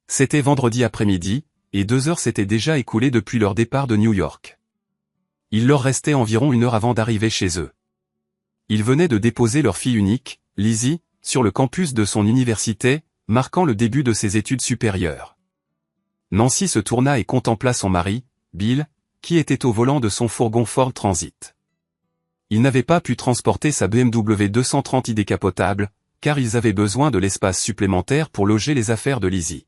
C'était vendredi après-midi, et 2 heures s'étaient déjà écoulées depuis leur départ de New York. Il leur restait environ 1 heure avant d'arriver chez eux. Ils venaient de déposer leur fille unique, Lizzie, sur le campus de son université, marquant le début de ses études supérieures. Nancy se tourna et contempla son mari, Bill, qui était au volant de son fourgon Ford Transit. Il n'avait pas pu transporter sa BMW 230i décapotable, car ils avaient besoin de l'espace supplémentaire pour loger les affaires de Lizzie.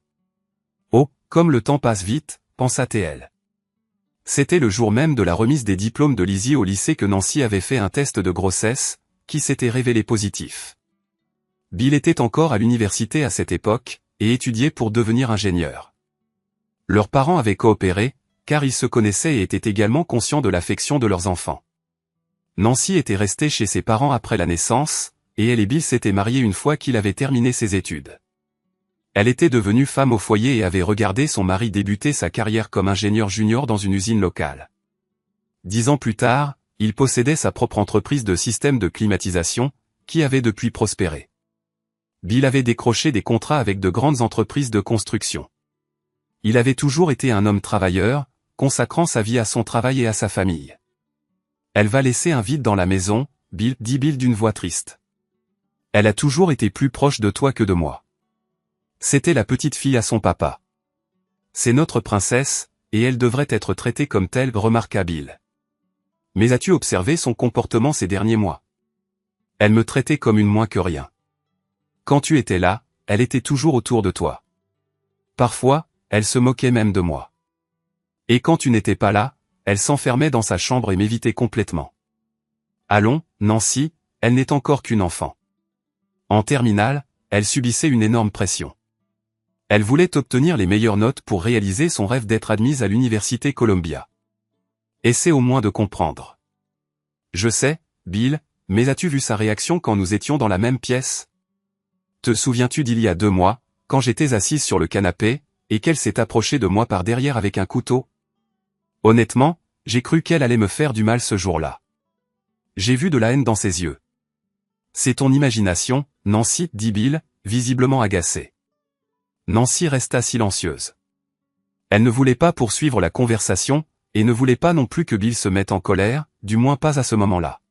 Oh, comme le temps passe vite, pensa-t-elle. C'était le jour même de la remise des diplômes de Lizzie au lycée que Nancy avait fait un test de grossesse, qui s'était révélé positif. Bill était encore à l'université à cette époque, et étudiait pour devenir ingénieur. Leurs parents avaient coopéré, car ils se connaissaient et étaient également conscients de l'affection de leurs enfants. Nancy était restée chez ses parents après la naissance, et elle et Bill s'étaient mariés une fois qu'il avait terminé ses études. Elle était devenue femme au foyer et avait regardé son mari débuter sa carrière comme ingénieur junior dans une usine locale. 10 ans plus tard, il possédait sa propre entreprise de systèmes de climatisation, qui avait depuis prospéré. Bill avait décroché des contrats avec de grandes entreprises de construction. Il avait toujours été un homme travailleur, consacrant sa vie à son travail et à sa famille. Elle va laisser un vide dans la maison, Bill, dit Bill d'une voix triste. Elle a toujours été plus proche de toi que de moi. C'était la petite fille à son papa. C'est notre princesse, et elle devrait être traitée comme telle, remarqua Bill. Mais as-tu observé son comportement ces derniers mois? Elle me traitait comme une moins que rien. Quand tu étais là, elle était toujours autour de toi. Parfois, elle se moquait même de moi. Et quand tu n'étais pas là, elle s'enfermait dans sa chambre et m'évitait complètement. Allons, Nancy, elle n'est encore qu'une enfant. En terminale, elle subissait une énorme pression. Elle voulait obtenir les meilleures notes pour réaliser son rêve d'être admise à l'université Columbia. Essaie au moins de comprendre. Je sais, Bill, mais as-tu vu sa réaction quand nous étions dans la même pièce? Te souviens-tu d'il y a 2 mois, quand j'étais assise sur le canapé, et qu'elle s'est approchée de moi par derrière avec un couteau? Honnêtement, j'ai cru qu'elle allait me faire du mal ce jour-là. J'ai vu de la haine dans ses yeux. C'est ton imagination, Nancy, dit Bill, visiblement agacé. Nancy resta silencieuse. Elle ne voulait pas poursuivre la conversation, et ne voulait pas non plus que Bill se mette en colère, du moins pas à ce moment-là.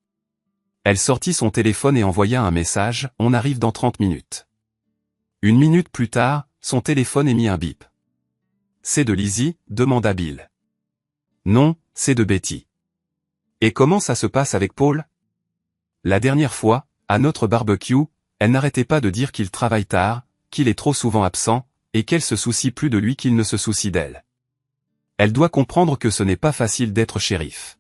Elle sortit son téléphone et envoya un message, « On arrive dans 30 minutes. » 1 minute plus tard, son téléphone émit un bip. « C'est de Lizzie ?» demanda Bill. « Non, c'est de Betty. »« Et comment ça se passe avec Paul ?» La dernière fois, à notre barbecue, elle n'arrêtait pas de dire qu'il travaille tard, qu'il est trop souvent absent, et qu'elle se soucie plus de lui qu'il ne se soucie d'elle. Elle doit comprendre que ce n'est pas facile d'être shérif.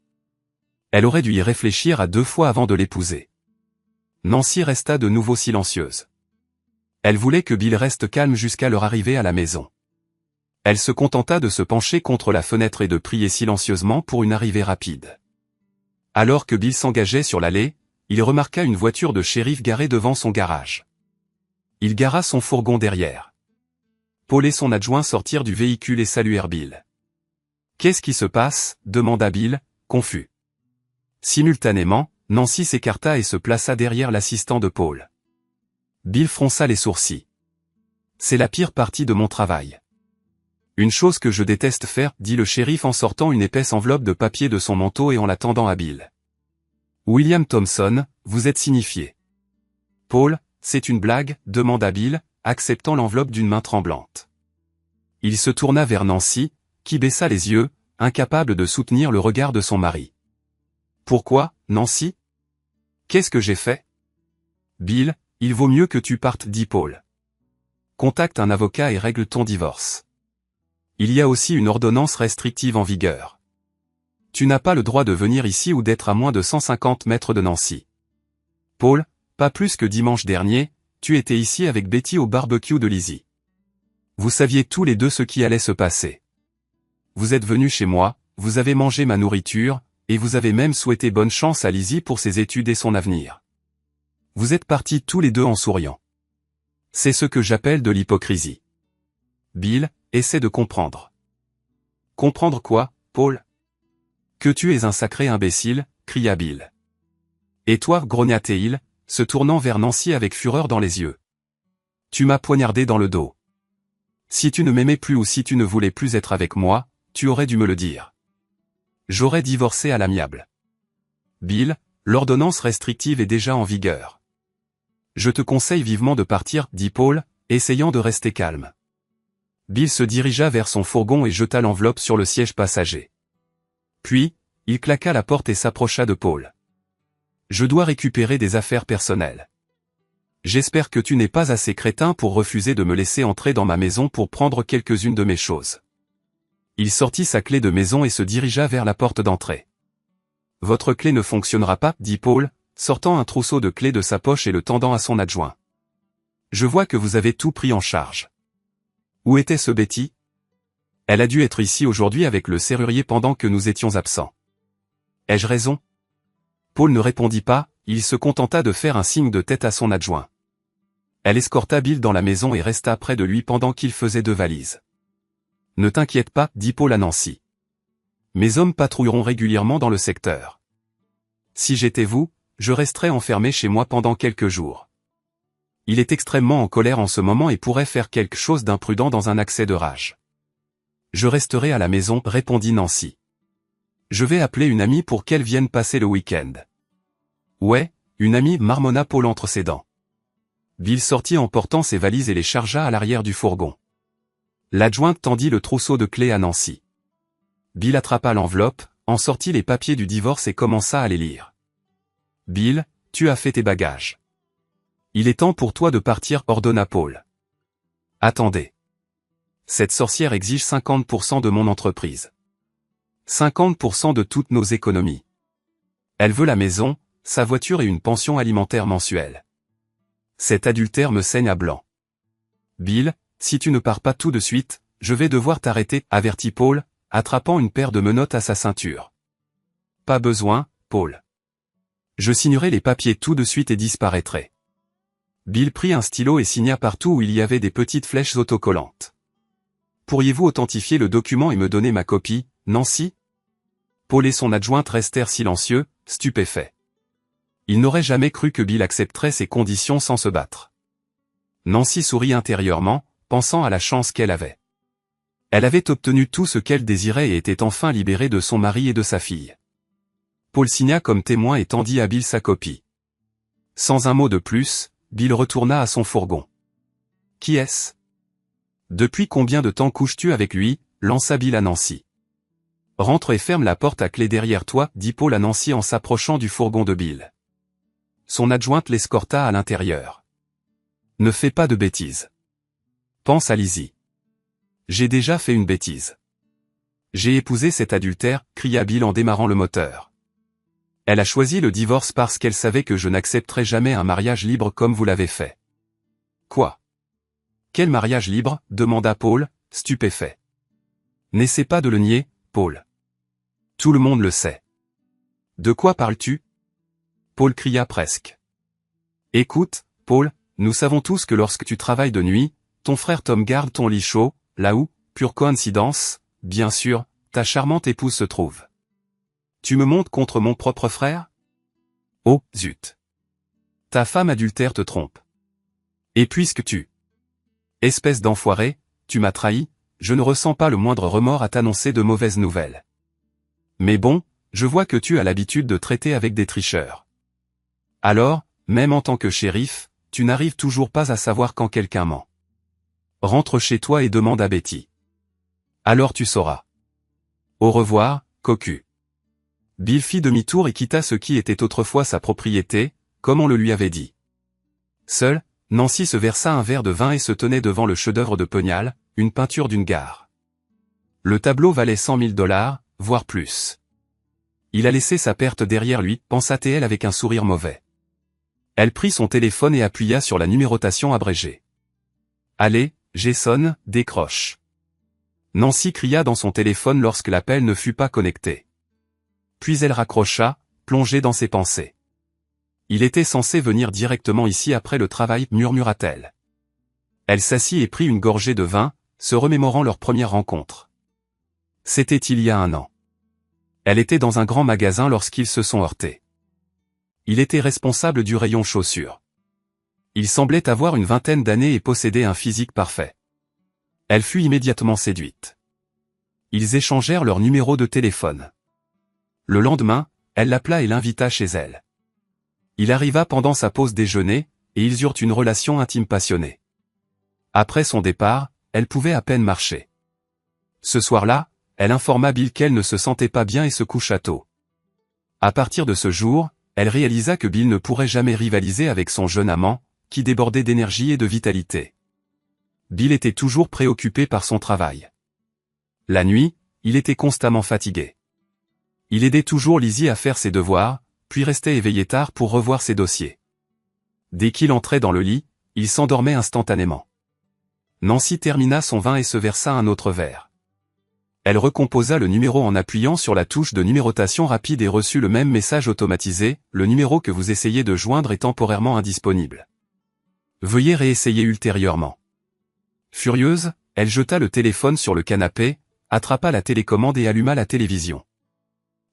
Elle aurait dû y réfléchir à 2 fois avant de l'épouser. Nancy resta de nouveau silencieuse. Elle voulait que Bill reste calme jusqu'à leur arrivée à la maison. Elle se contenta de se pencher contre la fenêtre et de prier silencieusement pour une arrivée rapide. Alors que Bill s'engageait sur l'allée, il remarqua une voiture de shérif garée devant son garage. Il gara son fourgon derrière. Paul et son adjoint sortirent du véhicule et saluèrent Bill. « Qu'est-ce qui se passe ?» demanda Bill, confus. Simultanément, Nancy s'écarta et se plaça derrière l'assistant de Paul. Bill fronça les sourcils. « C'est la pire partie de mon travail. Une chose que je déteste faire, dit le shérif en sortant une épaisse enveloppe de papier de son manteau et en la tendant à Bill. William Thompson, vous êtes signifié. Paul, c'est une blague, demanda Bill, acceptant l'enveloppe d'une main tremblante. Il se tourna vers Nancy, qui baissa les yeux, incapable de soutenir le regard de son mari. Pourquoi, Nancy? Qu'est-ce que j'ai fait? Bill, il vaut mieux que tu partes, dit Paul. Contacte un avocat et règle ton divorce. Il y a aussi une ordonnance restrictive en vigueur. Tu n'as pas le droit de venir ici ou d'être à moins de 150 mètres de Nancy. Paul, pas plus que dimanche dernier, tu étais ici avec Betty au barbecue de Lizzie. Vous saviez tous les deux ce qui allait se passer. Vous êtes venus chez moi, vous avez mangé ma nourriture, et vous avez même souhaité bonne chance à Lizzie pour ses études et son avenir. Vous êtes partis tous les deux en souriant. C'est ce que j'appelle de l'hypocrisie. Bill, essaie de comprendre. Comprendre quoi, Paul? Que tu es un sacré imbécile, cria Bill. Et toi, grogna-t-il, se tournant vers Nancy avec fureur dans les yeux. Tu m'as poignardé dans le dos. Si tu ne m'aimais plus ou si tu ne voulais plus être avec moi, tu aurais dû me le dire. J'aurais divorcé à l'amiable. Bill, l'ordonnance restrictive est déjà en vigueur. Je te conseille vivement de partir, dit Paul, essayant de rester calme. Bill se dirigea vers son fourgon et jeta l'enveloppe sur le siège passager. Puis, il claqua la porte et s'approcha de Paul. Je dois récupérer des affaires personnelles. J'espère que tu n'es pas assez crétin pour refuser de me laisser entrer dans ma maison pour prendre quelques-unes de mes choses. Il sortit sa clé de maison et se dirigea vers la porte d'entrée. Votre clé ne fonctionnera pas, dit Paul, sortant un trousseau de clés de sa poche et le tendant à son adjoint. Je vois que vous avez tout pris en charge. Où était ce Betty? Elle a dû être ici aujourd'hui avec le serrurier pendant que nous étions absents. Ai-je raison? Paul ne répondit pas, il se contenta de faire un signe de tête à son adjoint. Elle escorta Bill dans la maison et resta près de lui pendant qu'il faisait 2 valises. Ne t'inquiète pas, dit Paul à Nancy. Mes hommes patrouilleront régulièrement dans le secteur. Si j'étais vous, je resterais enfermé chez moi pendant quelques jours. Il est extrêmement en colère en ce moment et pourrait faire quelque chose d'imprudent dans un accès de rage. Je resterai à la maison, répondit Nancy. Je vais appeler une amie pour qu'elle vienne passer le week-end. Ouais, une amie, marmonna Paul entre ses dents. Bill sortit en portant ses valises et les chargea à l'arrière du fourgon. L'adjointe tendit le trousseau de clés à Nancy. Bill attrapa l'enveloppe, en sortit les papiers du divorce et commença à les lire. Bill, tu as fait tes bagages. Il est temps pour toi de partir, ordonna Paul. Attendez. Cette sorcière exige 50% de mon entreprise. 50% de toutes nos économies. Elle veut la maison, sa voiture et une pension alimentaire mensuelle. Cet adultère me saigne à blanc. Bill, si tu ne pars pas tout de suite, je vais devoir t'arrêter, avertit Paul, attrapant une paire de menottes à sa ceinture. Pas besoin, Paul. Je signerai les papiers tout de suite et disparaîtrai. Bill prit un stylo et signa partout où il y avait des petites flèches autocollantes. Pourriez-vous authentifier le document et me donner ma copie, Nancy? Paul et son adjointe restèrent silencieux, stupéfaits. Ils n'auraient jamais cru que Bill accepterait ces conditions sans se battre. Nancy sourit intérieurement, pensant à la chance qu'elle avait. Elle avait obtenu tout ce qu'elle désirait et était enfin libérée de son mari et de sa fille. Paul signa comme témoin et tendit à Bill sa copie. Sans un mot de plus, Bill retourna à son fourgon. Qui est-ce? Depuis combien de temps couches-tu avec lui? Lança Bill à Nancy. Rentre et ferme la porte à clé derrière toi, dit Paul à Nancy en s'approchant du fourgon de Bill. Son adjointe l'escorta à l'intérieur. Ne fais pas de bêtises. Pense à Lizzie. J'ai déjà fait une bêtise. J'ai épousé cet adultère, cria Bill en démarrant le moteur. Elle a choisi le divorce parce qu'elle savait que je n'accepterais jamais un mariage libre comme vous l'avez fait. Quoi? Quel mariage libre? Demanda Paul, stupéfait. N'essaie pas de le nier, Paul. Tout le monde le sait. De quoi parles-tu? Paul cria presque. Écoute, Paul, nous savons tous que lorsque tu travailles de nuit, ton frère Tom garde ton lit chaud, là où, pure coïncidence, bien sûr, ta charmante épouse se trouve. Tu me montes contre mon propre frère? Oh, zut. Ta femme adultère te trompe. Et puisque tu... Espèce d'enfoiré, tu m'as trahi, je ne ressens pas le moindre remords à t'annoncer de mauvaises nouvelles. Mais bon, je vois que tu as l'habitude de traiter avec des tricheurs. Alors, même en tant que shérif, tu n'arrives toujours pas à savoir quand quelqu'un ment. Rentre chez toi et demande à Betty. Alors tu sauras. Au revoir, cocu. Bill fit demi-tour et quitta ce qui était autrefois sa propriété, comme on le lui avait dit. Seule, Nancy se versa un verre de vin et se tenait devant le chef-d'œuvre de Pognal, une peinture d'une gare. Le tableau valait $100 000, voire plus. Il a laissé sa perte derrière lui, pensa-t-elle avec un sourire mauvais. Elle prit son téléphone et appuya sur la numérotation abrégée. Allez, Jason, décroche. Nancy cria dans son téléphone lorsque l'appel ne fut pas connecté. Puis elle raccrocha, plongée dans ses pensées. Il était censé venir directement ici après le travail, murmura-t-elle. Elle s'assit et prit une gorgée de vin, se remémorant leur première rencontre. C'était il y a 1 an. Elle était dans un grand magasin lorsqu'ils se sont heurtés. Il était responsable du rayon chaussures. Il semblait avoir une 20aine d'années et possédait un physique parfait. Elle fut immédiatement séduite. Ils échangèrent leur numéro de téléphone. Le lendemain, elle l'appela et l'invita chez elle. Il arriva pendant sa pause déjeuner, et ils eurent une relation intime passionnée. Après son départ, elle pouvait à peine marcher. Ce soir-là, elle informa Bill qu'elle ne se sentait pas bien et se coucha tôt. À partir de ce jour, elle réalisa que Bill ne pourrait jamais rivaliser avec son jeune amant, qui débordait d'énergie et de vitalité. Bill était toujours préoccupé par son travail. La nuit, il était constamment fatigué. Il aidait toujours Lizzie à faire ses devoirs, puis restait éveillé tard pour revoir ses dossiers. Dès qu'il entrait dans le lit, il s'endormait instantanément. Nancy termina son vin et se versa un autre verre. Elle recomposa le numéro en appuyant sur la touche de numérotation rapide et reçut le même message automatisé, le numéro que vous essayez de joindre est temporairement indisponible. Veuillez réessayer ultérieurement. Furieuse, elle jeta le téléphone sur le canapé, attrapa la télécommande et alluma la télévision.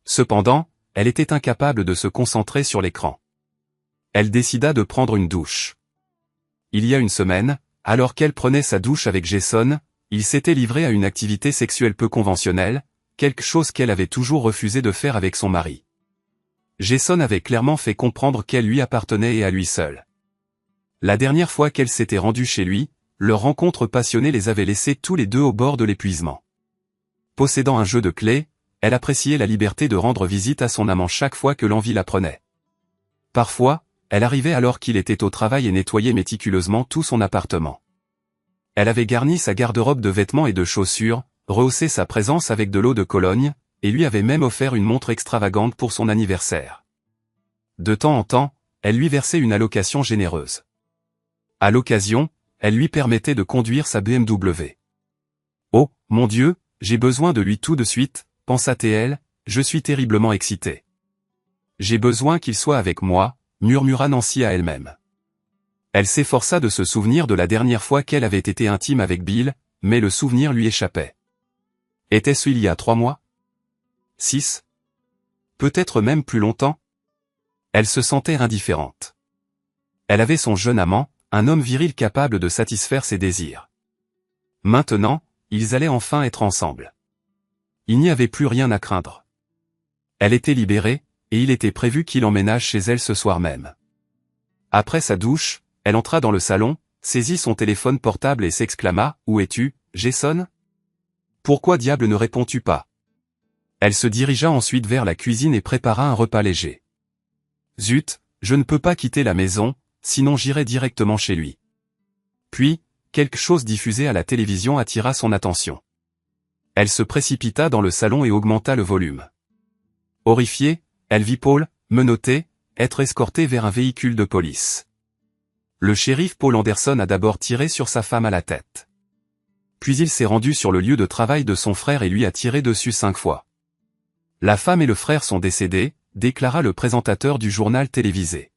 Cependant, elle était incapable de se concentrer sur l'écran. Elle décida de prendre une douche. Il y a une semaine, alors qu'elle prenait sa douche avec Jason, il s'était livré à une activité sexuelle peu conventionnelle, quelque chose qu'elle avait toujours refusé de faire avec son mari. Jason avait clairement fait comprendre qu'elle lui appartenait et à lui seul. La dernière fois qu'elle s'était rendue chez lui, leur rencontre passionnée les avait laissés tous les deux au bord de l'épuisement. Possédant un jeu de clés, elle appréciait la liberté de rendre visite à son amant chaque fois que l'envie la prenait. Parfois, elle arrivait alors qu'il était au travail et nettoyait méticuleusement tout son appartement. Elle avait garni sa garde-robe de vêtements et de chaussures, rehaussé sa présence avec de l'eau de Cologne, et lui avait même offert une montre extravagante pour son anniversaire. De temps en temps, elle lui versait une allocation généreuse. À l'occasion, elle lui permettait de conduire sa BMW. « Oh, mon Dieu, j'ai besoin de lui tout de suite », pensa-t-elle, je suis terriblement excitée. J'ai besoin qu'il soit avec moi, murmura Nancy à elle-même. Elle s'efforça de se souvenir de la dernière fois qu'elle avait été intime avec Bill, mais le souvenir lui échappait. Était-ce il y a 3 mois? 6? Peut-être même plus longtemps? Elle se sentait indifférente. Elle avait son jeune amant, un homme viril capable de satisfaire ses désirs. Maintenant, ils allaient enfin être ensemble. Il n'y avait plus rien à craindre. Elle était libérée, et il était prévu qu'il emménage chez elle ce soir même. Après sa douche, elle entra dans le salon, saisit son téléphone portable et s'exclama « Où es-tu, Jason ? Pourquoi diable ne réponds-tu pas ?» Elle se dirigea ensuite vers la cuisine et prépara un repas léger. « Zut, je ne peux pas quitter la maison, sinon j'irai directement chez lui. » Puis, quelque chose diffusé à la télévision attira son attention. Elle se précipita dans le salon et augmenta le volume. Horrifiée, elle vit Paul, menotté, être escorté vers un véhicule de police. Le shérif Paul Anderson a d'abord tiré sur sa femme à la tête. Puis il s'est rendu sur le lieu de travail de son frère et lui a tiré dessus 5 fois. La femme et le frère sont décédés, déclara le présentateur du journal télévisé.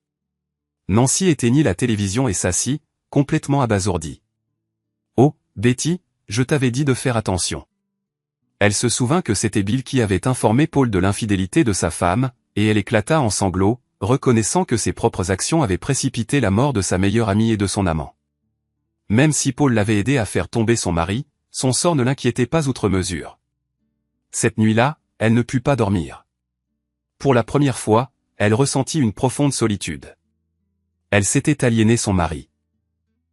Nancy éteignit la télévision et s'assit, complètement abasourdie. « Oh, Betty, je t'avais dit de faire attention. » Elle se souvint que c'était Bill qui avait informé Paul de l'infidélité de sa femme, et elle éclata en sanglots, reconnaissant que ses propres actions avaient précipité la mort de sa meilleure amie et de son amant. Même si Paul l'avait aidé à faire tomber son mari, son sort ne l'inquiétait pas outre mesure. Cette nuit-là, elle ne put pas dormir. Pour la première fois, elle ressentit une profonde solitude. Elle s'était aliéné son mari.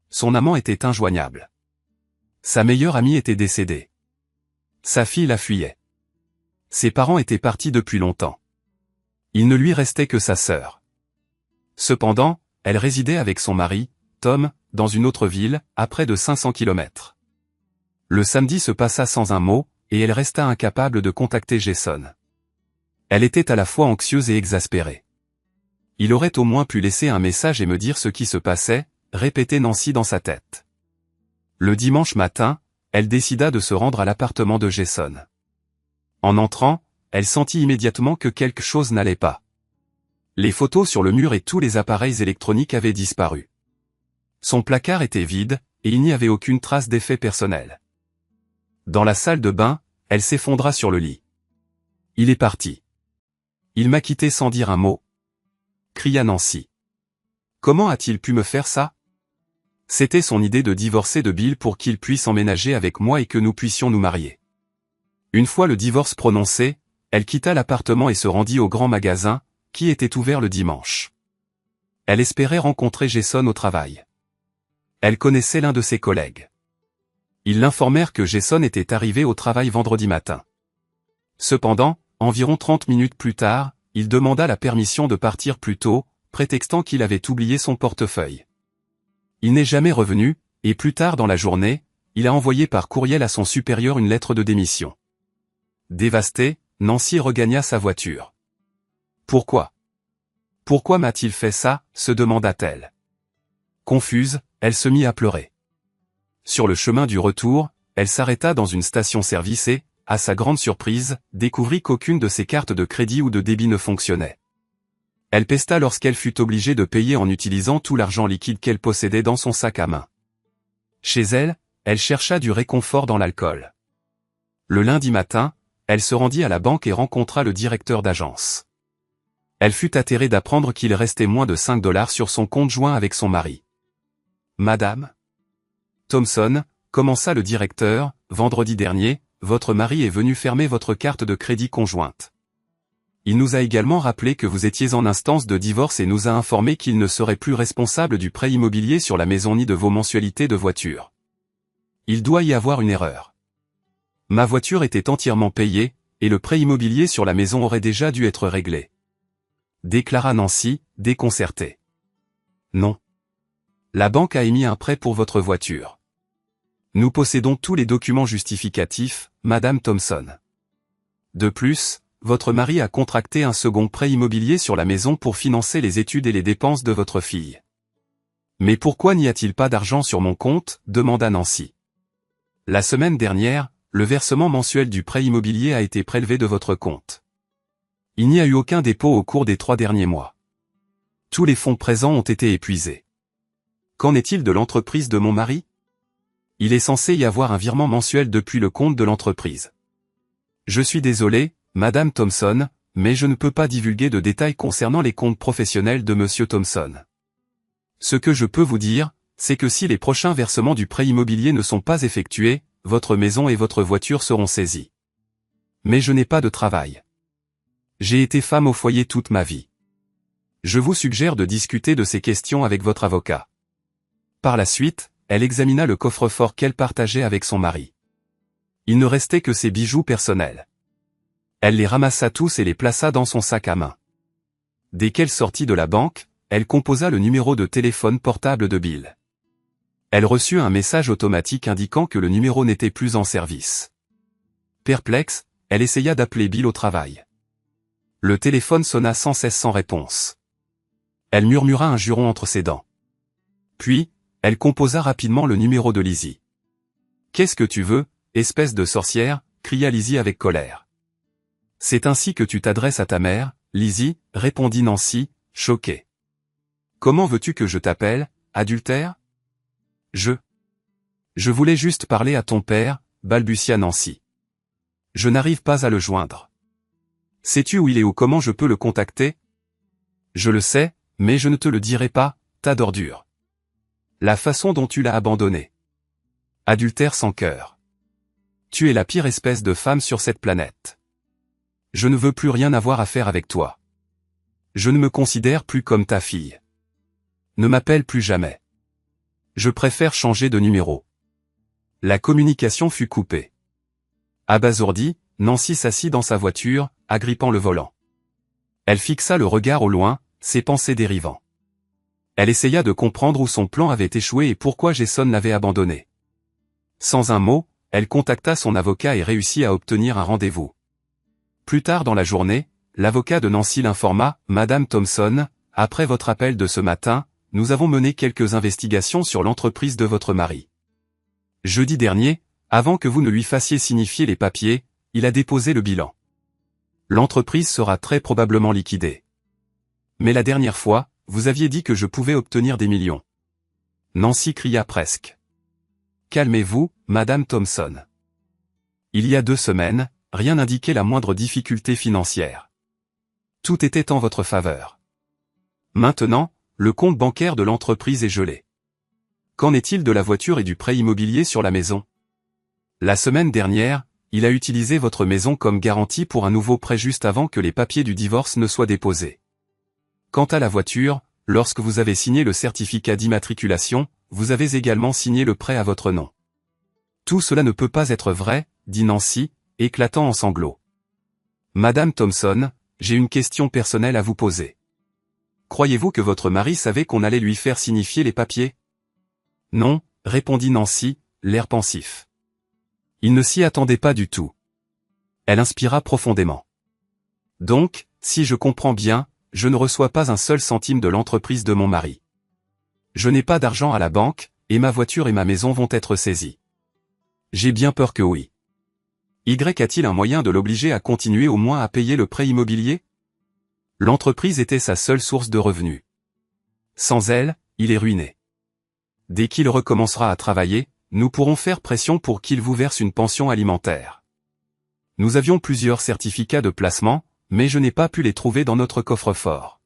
Son amant était injoignable. Sa meilleure amie était décédée. Sa fille la fuyait. Ses parents étaient partis depuis longtemps. Il ne lui restait que sa sœur. Cependant, elle résidait avec son mari, Tom, dans une autre ville, à près de 500 kilomètres. Le samedi se passa sans un mot, et elle resta incapable de contacter Jason. Elle était à la fois anxieuse et exaspérée. Il aurait au moins pu laisser un message et me dire ce qui se passait, répétait Nancy dans sa tête. Le dimanche matin, elle décida de se rendre à l'appartement de Jason. En entrant, elle sentit immédiatement que quelque chose n'allait pas. Les photos sur le mur et tous les appareils électroniques avaient disparu. Son placard était vide, et il n'y avait aucune trace d'effet personnel. Dans la salle de bain, elle s'effondra sur le lit. « Il est parti. Il m'a quitté sans dire un mot. » cria Nancy. « Comment a-t-il pu me faire ça ? C'était son idée de divorcer de Bill pour qu'il puisse emménager avec moi et que nous puissions nous marier. Une fois le divorce prononcé, elle quitta l'appartement et se rendit au grand magasin, qui était ouvert le dimanche. Elle espérait rencontrer Jason au travail. Elle connaissait l'un de ses collègues. Ils l'informèrent que Jason était arrivé au travail vendredi matin. Cependant, environ 30 minutes plus tard, il demanda la permission de partir plus tôt, prétextant qu'il avait oublié son portefeuille. Il n'est jamais revenu, et plus tard dans la journée, il a envoyé par courriel à son supérieur une lettre de démission. Dévastée, Nancy regagna sa voiture. Pourquoi? Pourquoi m'a-t-il fait ça, se demanda-t-elle. Confuse, elle se mit à pleurer. Sur le chemin du retour, elle s'arrêta dans une station-service et, à sa grande surprise, découvrit qu'aucune de ses cartes de crédit ou de débit ne fonctionnait. Elle pesta lorsqu'elle fut obligée de payer en utilisant tout l'argent liquide qu'elle possédait dans son sac à main. Chez elle, elle chercha du réconfort dans l'alcool. Le lundi matin, elle se rendit à la banque et rencontra le directeur d'agence. Elle fut atterrée d'apprendre qu'il restait moins de $5 sur son compte joint avec son mari. « Madame Thompson, commença le directeur, vendredi dernier, votre mari est venu fermer votre carte de crédit conjointe. Il nous a également rappelé que vous étiez en instance de divorce et nous a informé qu'il ne serait plus responsable du prêt immobilier sur la maison ni de vos mensualités de voiture. Il doit y avoir une erreur. Ma voiture était entièrement payée, et le prêt immobilier sur la maison aurait déjà dû être réglé. » Déclara Nancy, déconcertée. « Non. La banque a émis un prêt pour votre voiture. Nous possédons tous les documents justificatifs, Madame Thompson. De plus, votre mari a contracté un second prêt immobilier sur la maison pour financer les études et les dépenses de votre fille. »« Mais pourquoi n'y a-t-il pas d'argent sur mon compte ?» demanda Nancy. « La semaine dernière, le versement mensuel du prêt immobilier a été prélevé de votre compte. Il n'y a eu aucun dépôt au cours des 3 derniers mois. Tous les fonds présents ont été épuisés. Qu'en est-il de l'entreprise de mon mari? Il est censé y avoir un virement mensuel depuis le compte de l'entreprise. Je suis désolé, Madame Thompson, mais je ne peux pas divulguer de détails concernant les comptes professionnels de Monsieur Thompson. Ce que je peux vous dire, c'est que si les prochains versements du prêt immobilier ne sont pas effectués, votre maison et votre voiture seront saisies. Mais je n'ai pas de travail. J'ai été femme au foyer toute ma vie. Je vous suggère de discuter de ces questions avec votre avocat. » Par la suite, elle examina le coffre-fort qu'elle partageait avec son mari. Il ne restait que ses bijoux personnels. Elle les ramassa tous et les plaça dans son sac à main. Dès qu'elle sortit de la banque, elle composa le numéro de téléphone portable de Bill. Elle reçut un message automatique indiquant que le numéro n'était plus en service. Perplexe, elle essaya d'appeler Bill au travail. Le téléphone sonna sans cesse sans réponse. Elle murmura un juron entre ses dents. Puis, elle composa rapidement le numéro de Lizzie. « Qu'est-ce que tu veux, espèce de sorcière ?» cria Lizzie avec colère. « C'est ainsi que tu t'adresses à ta mère, Lizzie ?» répondit Nancy, choquée. « Comment veux-tu que je t'appelle, adultère ?»« Je voulais juste parler à ton père, » balbutia Nancy. « Je n'arrive pas à le joindre. Sais-tu où il est ou comment je peux le contacter? »« Je le sais, mais je ne te le dirai pas, tas d'ordures. La façon dont tu l'as abandonné. Adultère sans cœur. Tu es la pire espèce de femme sur cette planète. Je ne veux plus rien avoir à faire avec toi. Je ne me considère plus comme ta fille. Ne m'appelle plus jamais. Je préfère changer de numéro. » La communication fut coupée. Abasourdie, Nancy s'assit dans sa voiture, agrippant le volant. Elle fixa le regard au loin, ses pensées dérivant. Elle essaya de comprendre où son plan avait échoué et pourquoi Jason l'avait abandonné. Sans un mot, elle contacta son avocat et réussit à obtenir un rendez-vous. Plus tard dans la journée, l'avocat de Nancy l'informa, « Madame Thompson, après votre appel de ce matin, nous avons mené quelques investigations sur l'entreprise de votre mari. Jeudi dernier, avant que vous ne lui fassiez signifier les papiers, il a déposé le bilan. L'entreprise sera très probablement liquidée. Mais la dernière fois, vous aviez dit que je pouvais obtenir des millions. » Nancy cria presque. « Calmez-vous, Madame Thompson. Il y a 2 semaines, rien n'indiquait la moindre difficulté financière. Tout était en votre faveur. Maintenant, le compte bancaire de l'entreprise est gelé. Qu'en est-il de la voiture et du prêt immobilier sur la maison? La semaine dernière, il a utilisé votre maison comme garantie pour un nouveau prêt juste avant que les papiers du divorce ne soient déposés. Quant à la voiture, lorsque vous avez signé le certificat d'immatriculation, vous avez également signé le prêt à votre nom. Tout cela ne peut pas être vrai, dit Nancy, éclatant en sanglots. Madame Thompson, j'ai une question personnelle à vous poser. Croyez-vous que votre mari savait qu'on allait lui faire signifier les papiers? Non, répondit Nancy, l'air pensif. Il ne s'y attendait pas du tout. Elle inspira profondément. Donc, si je comprends bien, je ne reçois pas un seul centime de l'entreprise de mon mari. Je n'ai pas d'argent à la banque, et ma voiture et ma maison vont être saisies. J'ai bien peur que oui. Y a-t-il un moyen de l'obliger à continuer au moins à payer le prêt immobilier? L'entreprise était sa seule source de revenus. Sans elle, il est ruiné. Dès qu'il recommencera à travailler, nous pourrons faire pression pour qu'il vous verse une pension alimentaire. Nous avions plusieurs certificats de placement, mais je n'ai pas pu les trouver dans notre coffre-fort.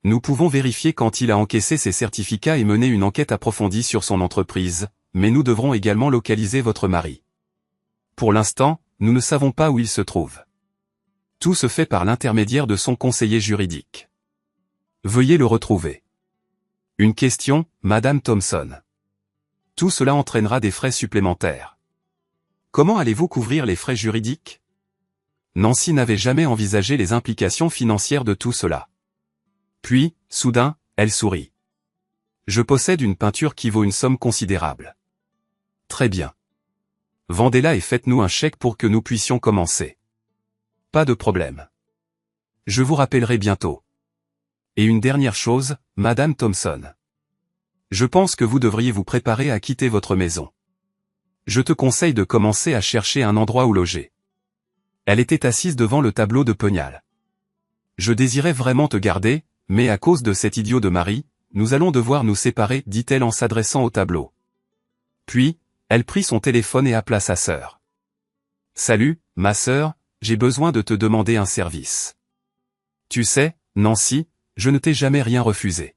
Nous pouvons vérifier quand il a encaissé ces certificats et mener une enquête approfondie sur son entreprise, mais nous devrons également localiser votre mari. Pour l'instant, nous ne savons pas où il se trouve. Tout se fait par l'intermédiaire de son conseiller juridique. Veuillez le retrouver. Une question, Madame Thompson. Tout cela entraînera des frais supplémentaires. Comment allez-vous couvrir les frais juridiques? Nancy n'avait jamais envisagé les implications financières de tout cela. Puis, soudain, elle sourit. Je possède une peinture qui vaut une somme considérable. Très bien. Vendez-la et faites-nous un chèque pour que nous puissions commencer. Pas de problème. Je vous rappellerai bientôt. Et une dernière chose, Madame Thompson. Je pense que vous devriez vous préparer à quitter votre maison. Je te conseille de commencer à chercher un endroit où loger. Elle était assise devant le tableau de Pegnal. Je désirais vraiment te garder, mais à cause de cet idiot de mari, nous allons devoir nous séparer, dit-elle en s'adressant au tableau. Puis, elle prit son téléphone et appela sa sœur. Salut, ma sœur, j'ai besoin de te demander un service. Tu sais, Nancy, je ne t'ai jamais rien refusé.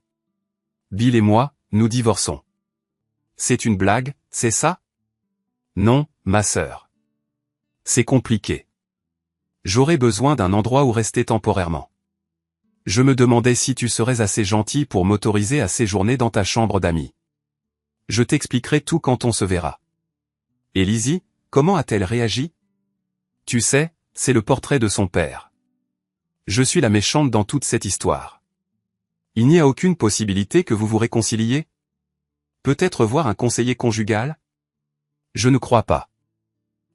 Bill et moi, nous divorçons. C'est une blague, c'est ça? Non, ma sœur. C'est compliqué. J'aurais besoin d'un endroit où rester temporairement. Je me demandais si tu serais assez gentil pour m'autoriser à séjourner dans ta chambre d'amis. Je t'expliquerai tout quand on se verra. Et Lizzie, comment a-t-elle réagi? Tu sais, c'est le portrait de son père. Je suis la méchante dans toute cette histoire. Il n'y a aucune possibilité que vous vous réconciliez? Peut-être voir un conseiller conjugal? Je ne crois pas.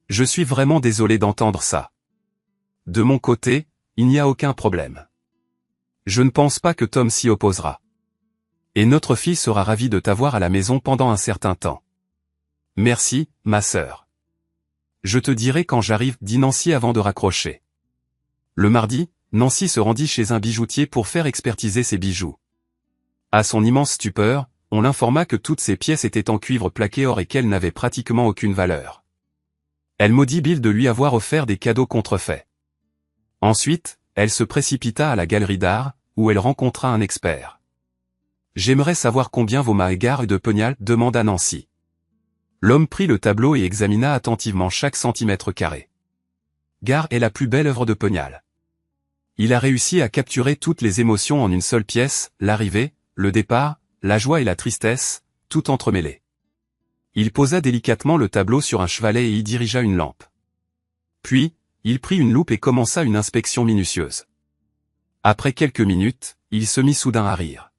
Je suis vraiment désolé d'entendre ça. De mon côté, il n'y a aucun problème. Je ne pense pas que Tom s'y opposera. Et notre fille sera ravie de t'avoir à la maison pendant un certain temps. Merci, ma sœur. Je te dirai quand j'arrive, dit Nancy avant de raccrocher. Le mardi, Nancy se rendit chez un bijoutier pour faire expertiser ses bijoux. À son immense stupeur, on l'informa que toutes ses pièces étaient en cuivre plaqué or et qu'elles n'avaient pratiquement aucune valeur. Elle maudit Bill de lui avoir offert des cadeaux contrefaits. Ensuite, elle se précipita à la galerie d'art, où elle rencontra un expert. « J'aimerais savoir combien vaut ma Gare de Pegnal » demanda Nancy. L'homme prit le tableau et examina attentivement chaque centimètre carré. Gare est la plus belle œuvre de Pegnal. Il a réussi à capturer toutes les émotions en une seule pièce, l'arrivée, le départ, la joie et la tristesse, tout entremêlé. Il posa délicatement le tableau sur un chevalet et y dirigea une lampe. Puis, il prit une loupe et commença une inspection minutieuse. Après quelques minutes, il se mit soudain à rire.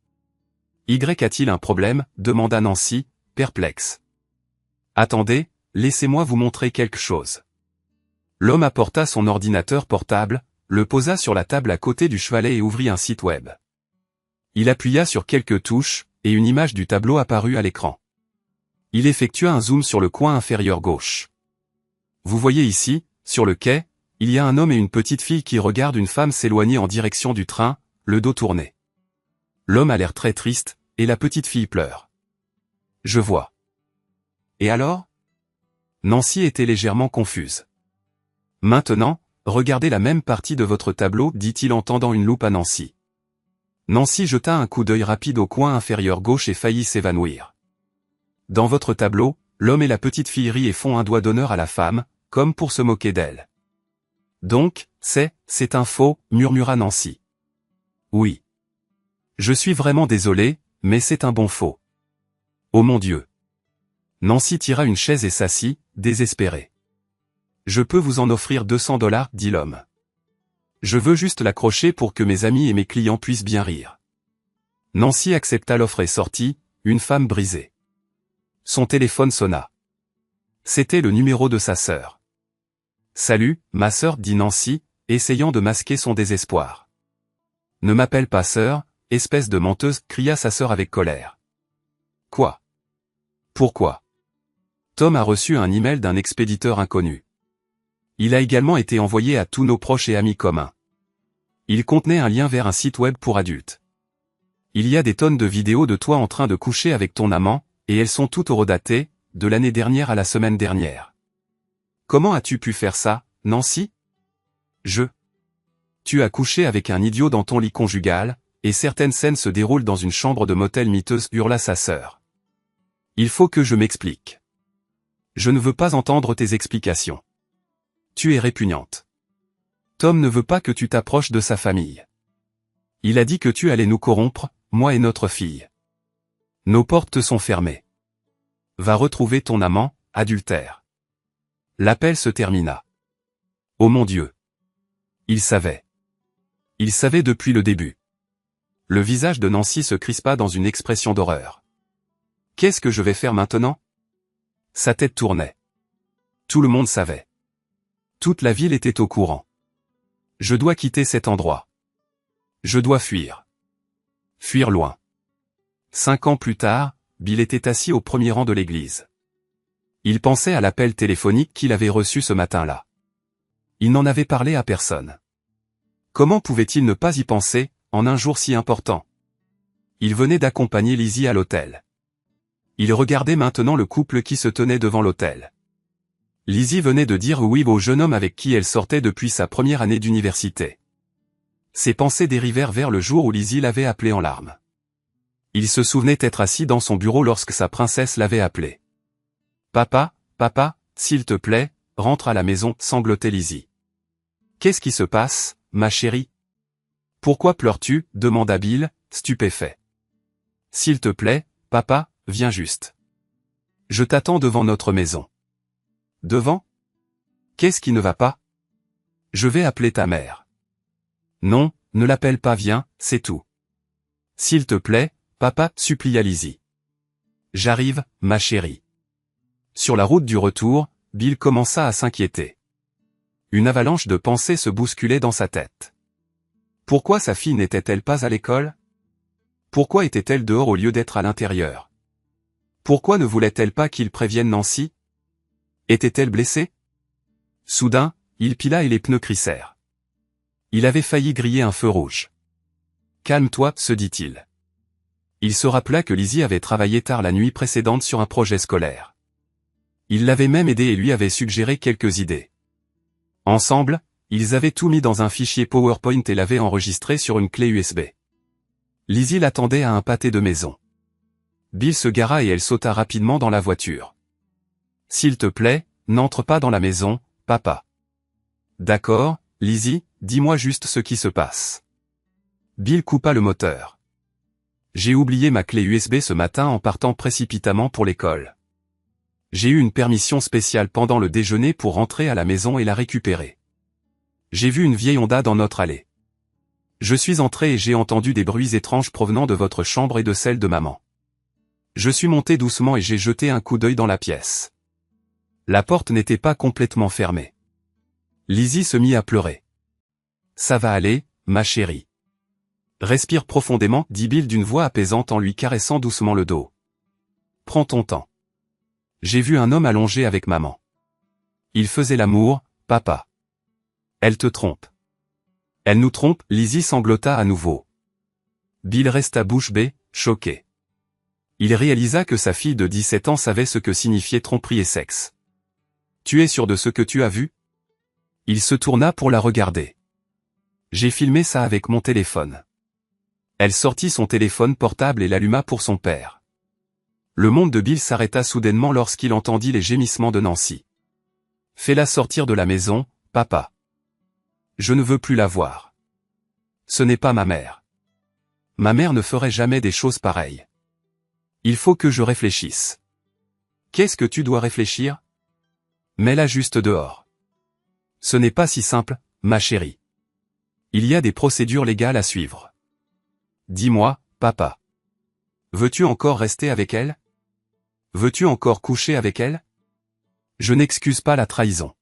« Y a-t-il un problème » demanda Nancy, perplexe. « Attendez, laissez-moi vous montrer quelque chose. » L'homme apporta son ordinateur portable, le posa sur la table à côté du chevalet et ouvrit un site web. Il appuya sur quelques touches, et une image du tableau apparut à l'écran. Il effectua un zoom sur le coin inférieur gauche. Vous voyez ici, sur le quai, il y a un homme et une petite fille qui regardent une femme s'éloigner en direction du train, le dos tourné. L'homme a l'air très triste, et la petite fille pleure. Je vois. Et alors? Nancy était légèrement confuse. Maintenant, regardez la même partie de votre tableau, dit-il en tendant une loupe à Nancy. Nancy jeta un coup d'œil rapide au coin inférieur gauche et faillit s'évanouir. Dans votre tableau, l'homme et la petite fille rient et font un doigt d'honneur à la femme, comme pour se moquer d'elle. Donc, c'est un faux, murmura Nancy. Oui. Je suis vraiment désolé, mais c'est un bon faux. Oh mon Dieu. Nancy tira une chaise et s'assit, désespérée. Je peux vous en offrir $200, dit l'homme. Je veux juste l'accrocher pour que mes amis et mes clients puissent bien rire. Nancy accepta l'offre et sortit, une femme brisée. Son téléphone sonna. C'était le numéro de sa sœur. Salut, ma sœur, dit Nancy, essayant de masquer son désespoir. Ne m'appelle pas sœur, espèce de menteuse, cria sa sœur avec colère. Quoi? Pourquoi? Tom a reçu un email d'un expéditeur inconnu. Il a également été envoyé à tous nos proches et amis communs. Il contenait un lien vers un site web pour adultes. Il y a des tonnes de vidéos de toi en train de coucher avec ton amant, et elles sont toutes horodatées, de l'année dernière à la semaine dernière. Comment as-tu pu faire ça, Nancy? Tu as couché avec un idiot dans ton lit conjugal, et certaines scènes se déroulent dans une chambre de motel miteuse, hurla sa sœur. Il faut que je m'explique. Je ne veux pas entendre tes explications. Tu es répugnante. Tom ne veut pas que tu t'approches de sa famille. Il a dit que tu allais nous corrompre, moi et notre fille. Nos portes sont fermées. Va retrouver ton amant, adultère. L'appel se termina. Oh mon Dieu. Il savait. Il savait depuis le début. Le visage de Nancy se crispa dans une expression d'horreur. Qu'est-ce que je vais faire maintenant? Sa tête tournait. Tout le monde savait. Toute la ville était au courant. Je dois quitter cet endroit. Je dois fuir. Fuir loin. 5 ans plus tard, Bill était assis au premier rang de l'église. Il pensait à l'appel téléphonique qu'il avait reçu ce matin-là. Il n'en avait parlé à personne. Comment pouvait-il ne pas y penser, en un jour si important? Il venait d'accompagner Lizzie à l'hôtel. Il regardait maintenant le couple qui se tenait devant l'hôtel. Lizzie venait de dire oui au jeune homme avec qui elle sortait depuis sa première année d'université. Ses pensées dérivèrent vers le jour où Lizzie l'avait appelé en larmes. Il se souvenait être assis dans son bureau lorsque sa princesse l'avait appelé. Papa, s'il te plaît, rentre à la maison, sanglotait Lizzie. Qu'est-ce qui se passe, ma chérie? Pourquoi pleures-tu? Demanda Bill, stupéfait. S'il te plaît, papa, viens juste. Je t'attends devant notre maison. Devant? Qu'est-ce qui ne va pas? Je vais appeler ta mère. Non, ne l'appelle pas, viens, c'est tout. S'il te plaît, papa, supplia Lizzie. J'arrive, ma chérie. Sur la route du retour, Bill commença à s'inquiéter. Une avalanche de pensées se bousculait dans sa tête. Pourquoi sa fille n'était-elle pas à l'école? Pourquoi était-elle dehors au lieu d'être à l'intérieur? Pourquoi ne voulait-elle pas qu'il prévienne Nancy? Était-elle blessée? Soudain, il pila et les pneus crissèrent. Il avait failli griller un feu rouge. Calme-toi, se dit-il. Il se rappela que Lizzie avait travaillé tard la nuit précédente sur un projet scolaire. Il l'avait même aidé et lui avait suggéré quelques idées. Ensemble, ils avaient tout mis dans un fichier PowerPoint et l'avaient enregistré sur une clé USB. Lizzie l'attendait à un pâté de maison. Bill se gara et elle sauta rapidement dans la voiture. S'il te plaît, n'entre pas dans la maison, papa. D'accord, Lizzie, dis-moi juste ce qui se passe. Bill coupa le moteur. J'ai oublié ma clé USB ce matin en partant précipitamment pour l'école. J'ai eu une permission spéciale pendant le déjeuner pour rentrer à la maison et la récupérer. J'ai vu une vieille Honda dans notre allée. Je suis entré et j'ai entendu des bruits étranges provenant de votre chambre et de celle de maman. Je suis monté doucement et j'ai jeté un coup d'œil dans la pièce. La porte n'était pas complètement fermée. Lizzie se mit à pleurer. Ça va aller, ma chérie. Respire profondément, dit Bill d'une voix apaisante en lui caressant doucement le dos. Prends ton temps. J'ai vu un homme allongé avec maman. Il faisait l'amour, papa. Elle te trompe. Elle nous trompe, Lizzie sanglota à nouveau. Bill resta bouche bée, choqué. Il réalisa que sa fille de 17 ans savait ce que signifiait tromperie et sexe. Tu es sûr de ce que tu as vu? Il se tourna pour la regarder. J'ai filmé ça avec mon téléphone. Elle sortit son téléphone portable et l'alluma pour son père. Le monde de Bill s'arrêta soudainement lorsqu'il entendit les gémissements de Nancy. « Fais-la sortir de la maison, papa. Je ne veux plus la voir. Ce n'est pas ma mère. Ma mère ne ferait jamais des choses pareilles. Il faut que je réfléchisse. » « Qu'est-ce que tu dois réfléchir? Mets-la juste dehors. » « Ce n'est pas si simple, ma chérie. Il y a des procédures légales à suivre. Dis-moi, papa. Veux-tu encore rester avec elle? Veux-tu encore coucher avec elle? Je n'excuse pas la trahison.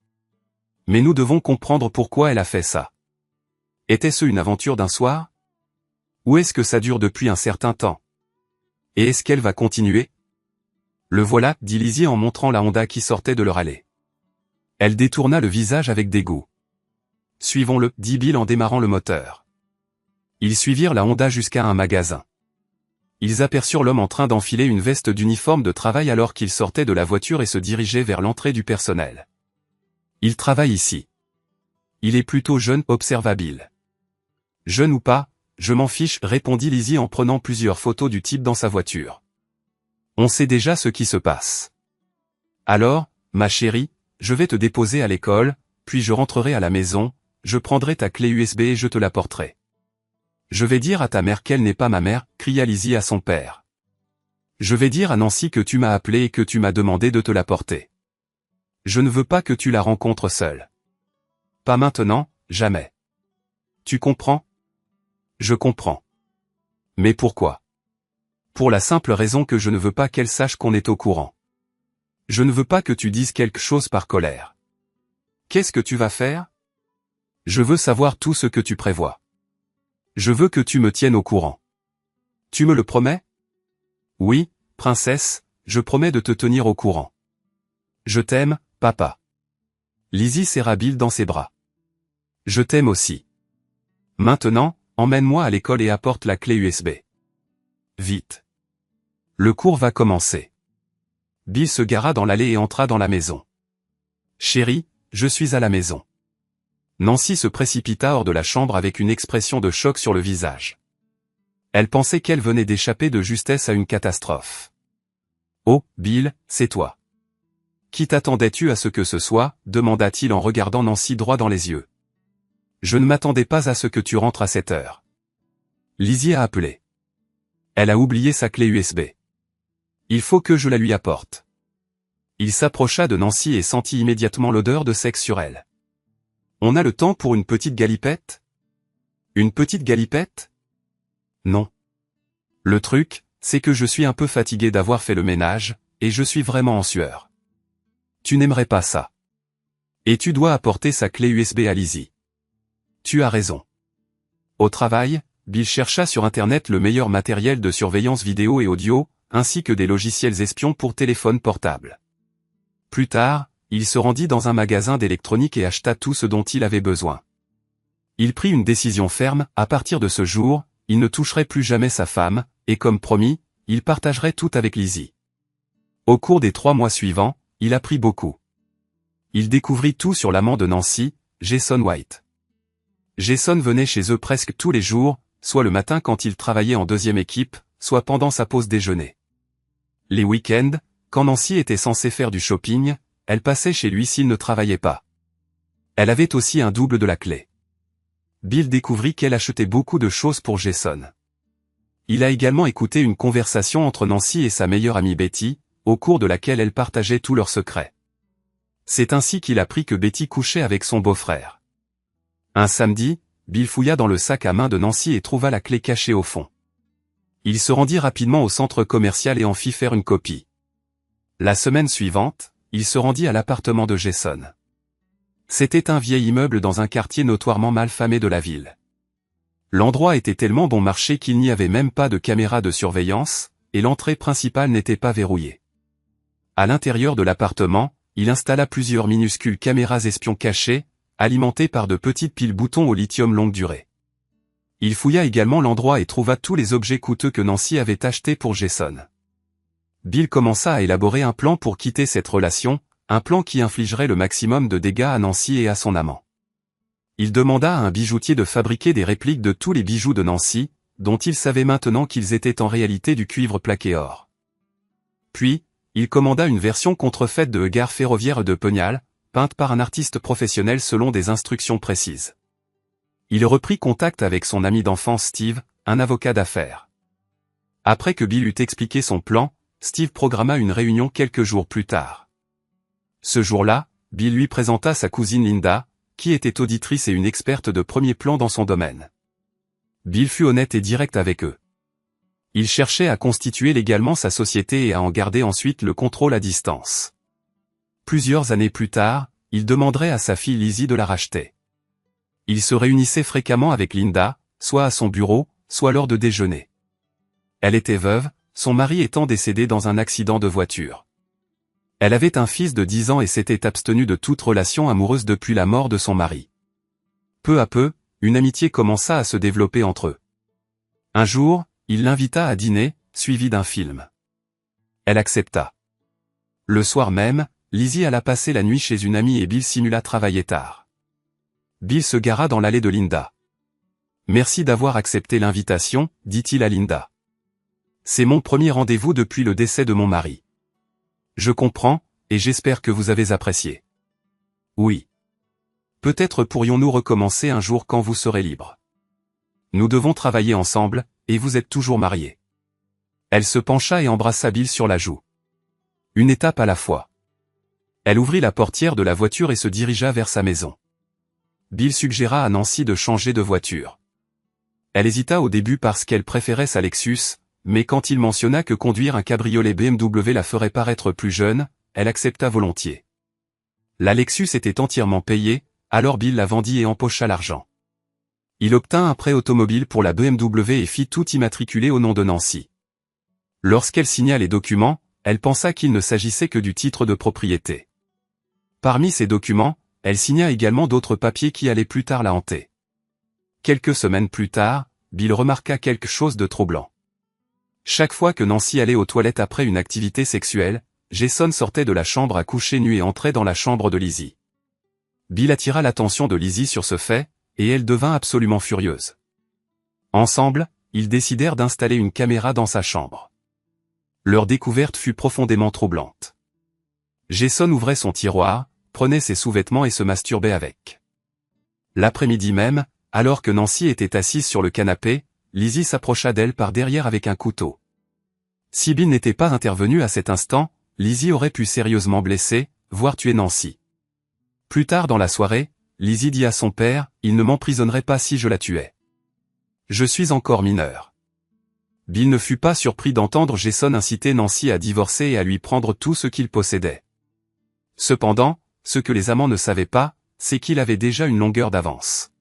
Mais nous devons comprendre pourquoi elle a fait ça. Était-ce une aventure d'un soir? Ou est-ce que ça dure depuis un certain temps? Et est-ce qu'elle va continuer? Le voilà, dit Lizzie en montrant la Honda qui sortait de leur allée. Elle détourna le visage avec dégoût. Suivons-le, dit Bill en démarrant le moteur. Ils suivirent la Honda jusqu'à un magasin. Ils aperçurent l'homme en train d'enfiler une veste d'uniforme de travail alors qu'il sortait de la voiture et se dirigeait vers l'entrée du personnel. Il travaille ici. Il est plutôt jeune, observa Bill. Jeune ou pas, je m'en fiche, répondit Lizzie en prenant plusieurs photos du type dans sa voiture. On sait déjà ce qui se passe. Alors, ma chérie, je vais te déposer à l'école, puis je rentrerai à la maison, je prendrai ta clé USB et je te l'apporterai. Je vais dire à ta mère qu'elle n'est pas ma mère, cria Lizzie à son père. Je vais dire à Nancy que tu m'as appelé et que tu m'as demandé de te l'apporter. Je ne veux pas que tu la rencontres seule. Pas maintenant, jamais. Tu comprends? Je comprends. Mais pourquoi? Pour la simple raison que je ne veux pas qu'elle sache qu'on est au courant. Je ne veux pas que tu dises quelque chose par colère. Qu'est-ce que tu vas faire? Je veux savoir tout ce que tu prévois. Je veux que tu me tiennes au courant. Tu me le promets? Oui, princesse, je promets de te tenir au courant. Je t'aime, papa. Lizzie serra Bill dans ses bras. Je t'aime aussi. Maintenant, emmène-moi à l'école et apporte la clé USB. Vite. Le cours va commencer. Bill se gara dans l'allée et entra dans la maison. Chérie, je suis à la maison. Nancy se précipita hors de la chambre avec une expression de choc sur le visage. Elle pensait qu'elle venait d'échapper de justesse à une catastrophe. Oh, Bill, c'est toi. Qui t'attendais-tu à ce que ce soit? Demanda-t-il en regardant Nancy droit dans les yeux. Je ne m'attendais pas à ce que tu rentres à cette heure. Lizzie a appelé. Elle a oublié sa clé USB. Il faut que je la lui apporte. Il s'approcha de Nancy et sentit immédiatement l'odeur de sexe sur elle. On a le temps pour une petite galipette? Une petite galipette? Non. Le truc, c'est que je suis un peu fatigué d'avoir fait le ménage, et je suis vraiment en sueur. Tu n'aimerais pas ça. Et tu dois apporter sa clé USB à Lizzie. Tu as raison. Au travail, Bill chercha sur Internet le meilleur matériel de surveillance vidéo et audio, ainsi que des logiciels espions pour téléphone portable. Plus tard, il se rendit dans un magasin d'électronique et acheta tout ce dont il avait besoin. Il prit une décision ferme, à partir de ce jour, il ne toucherait plus jamais sa femme, et comme promis, il partagerait tout avec Lizzie. Au cours des 3 mois suivants, il apprit beaucoup. Il découvrit tout sur l'amant de Nancy, Jason White. Jason venait chez eux presque tous les jours, soit le matin quand il travaillait en deuxième équipe, soit pendant sa pause déjeuner. Les week-ends, quand Nancy était censée faire du shopping, elle passait chez lui s'il ne travaillait pas. Elle avait aussi un double de la clé. Bill découvrit qu'elle achetait beaucoup de choses pour Jason. Il a également écouté une conversation entre Nancy et sa meilleure amie Betty, au cours de laquelle elles partageaient tous leurs secrets. C'est ainsi qu'il apprit que Betty couchait avec son beau-frère. Un samedi, Bill fouilla dans le sac à main de Nancy et trouva la clé cachée au fond. Il se rendit rapidement au centre commercial et en fit faire une copie. La semaine suivante, il se rendit à l'appartement de Jason. C'était un vieil immeuble dans un quartier notoirement mal famé de la ville. L'endroit était tellement bon marché qu'il n'y avait même pas de caméra de surveillance, et l'entrée principale n'était pas verrouillée. À l'intérieur de l'appartement, il installa plusieurs minuscules caméras espions cachées, alimentées par de petites piles boutons au lithium longue durée. Il fouilla également l'endroit et trouva tous les objets coûteux que Nancy avait achetés pour Jason. Bill commença à élaborer un plan pour quitter cette relation, un plan qui infligerait le maximum de dégâts à Nancy et à son amant. Il demanda à un bijoutier de fabriquer des répliques de tous les bijoux de Nancy, dont il savait maintenant qu'ils étaient en réalité du cuivre plaqué or. Puis, il commanda une version contrefaite de Gare ferroviaire de Pegnal, peinte par un artiste professionnel selon des instructions précises. Il reprit contact avec son ami d'enfance Steve, un avocat d'affaires. Après que Bill eut expliqué son plan, Steve programma une réunion quelques jours plus tard. Ce jour-là, Bill lui présenta sa cousine Linda, qui était auditrice et une experte de premier plan dans son domaine. Bill fut honnête et direct avec eux. Il cherchait à constituer légalement sa société et à en garder ensuite le contrôle à distance. Plusieurs années plus tard, il demanderait à sa fille Lizzie de la racheter. Il se réunissait fréquemment avec Linda, soit à son bureau, soit lors de déjeuner. Elle était veuve, son mari étant décédé dans un accident de voiture. Elle avait un fils de 10 ans et s'était abstenue de toute relation amoureuse depuis la mort de son mari. Peu à peu, une amitié commença à se développer entre eux. Un jour, il l'invita à dîner, suivi d'un film. Elle accepta. Le soir même, Lizzie alla passer la nuit chez une amie et Bill simula travailler tard. Bill se gara dans l'allée de Linda. « Merci d'avoir accepté l'invitation, dit-il à Linda. C'est mon premier rendez-vous depuis le décès de mon mari. Je comprends, et j'espère que vous avez apprécié. Oui. Peut-être pourrions-nous recommencer un jour quand vous serez libre. Nous devons travailler ensemble, et vous êtes toujours mariés. » Elle se pencha et embrassa Bill sur la joue. Une étape à la fois. Elle ouvrit la portière de la voiture et se dirigea vers sa maison. Bill suggéra à Nancy de changer de voiture. Elle hésita au début parce qu'elle préférait sa Lexus, mais quand il mentionna que conduire un cabriolet BMW la ferait paraître plus jeune, elle accepta volontiers. La Lexus était entièrement payée, alors Bill la vendit et empocha l'argent. Il obtint un prêt automobile pour la BMW et fit tout immatriculer au nom de Nancy. Lorsqu'elle signa les documents, elle pensa qu'il ne s'agissait que du titre de propriété. Parmi ces documents, elle signa également d'autres papiers qui allaient plus tard la hanter. Quelques semaines plus tard, Bill remarqua quelque chose de troublant. Chaque fois que Nancy allait aux toilettes après une activité sexuelle, Jason sortait de la chambre à coucher nu et entrait dans la chambre de Lizzie. Bill attira l'attention de Lizzie sur ce fait, et elle devint absolument furieuse. Ensemble, ils décidèrent d'installer une caméra dans sa chambre. Leur découverte fut profondément troublante. Jason ouvrait son tiroir, prenait ses sous-vêtements et se masturbait avec. L'après-midi même, alors que Nancy était assise sur le canapé, Lizzie s'approcha d'elle par derrière avec un couteau. Si Bill n'était pas intervenu à cet instant, Lizzie aurait pu sérieusement blesser, voire tuer Nancy. Plus tard dans la soirée, Lizzie dit à son père, « Il ne m'emprisonnerait pas si je la tuais. Je suis encore mineur. » Bill ne fut pas surpris d'entendre Jason inciter Nancy à divorcer et à lui prendre tout ce qu'il possédait. Cependant, ce que les amants ne savaient pas, c'est qu'il avait déjà une longueur d'avance.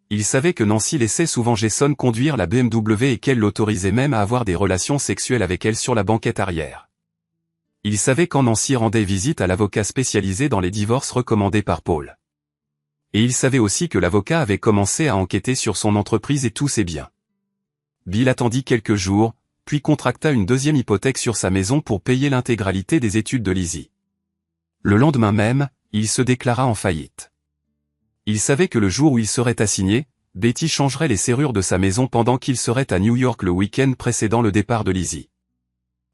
Il savait que Nancy laissait souvent Jason conduire la BMW et qu'elle l'autorisait même à avoir des relations sexuelles avec elle sur la banquette arrière. Il savait quand Nancy rendait visite à l'avocat spécialisé dans les divorces recommandé par Paul. Et il savait aussi que l'avocat avait commencé à enquêter sur son entreprise et tous ses biens. Bill attendit quelques jours, puis contracta une deuxième hypothèque sur sa maison pour payer l'intégralité des études de Lizzie. Le lendemain même, il se déclara en faillite. Il savait que le jour où il serait assigné, Betty changerait les serrures de sa maison pendant qu'il serait à New York le week-end précédant le départ de Lizzie.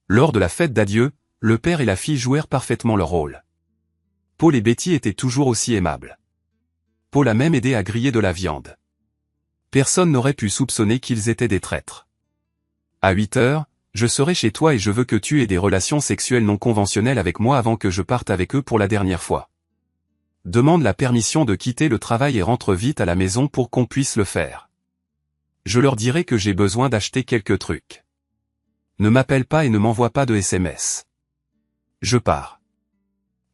Lors de la fête d'adieu, le père et la fille jouèrent parfaitement leur rôle. Paul et Betty étaient toujours aussi aimables. Paul a même aidé à griller de la viande. Personne n'aurait pu soupçonner qu'ils étaient des traîtres. À 8 heures, je serai chez toi et je veux que tu aies des relations sexuelles non conventionnelles avec moi avant que je parte avec eux pour la dernière fois. Demande la permission de quitter le travail et rentre vite à la maison pour qu'on puisse le faire. Je leur dirai que j'ai besoin d'acheter quelques trucs. Ne m'appelle pas et ne m'envoie pas de SMS. Je pars.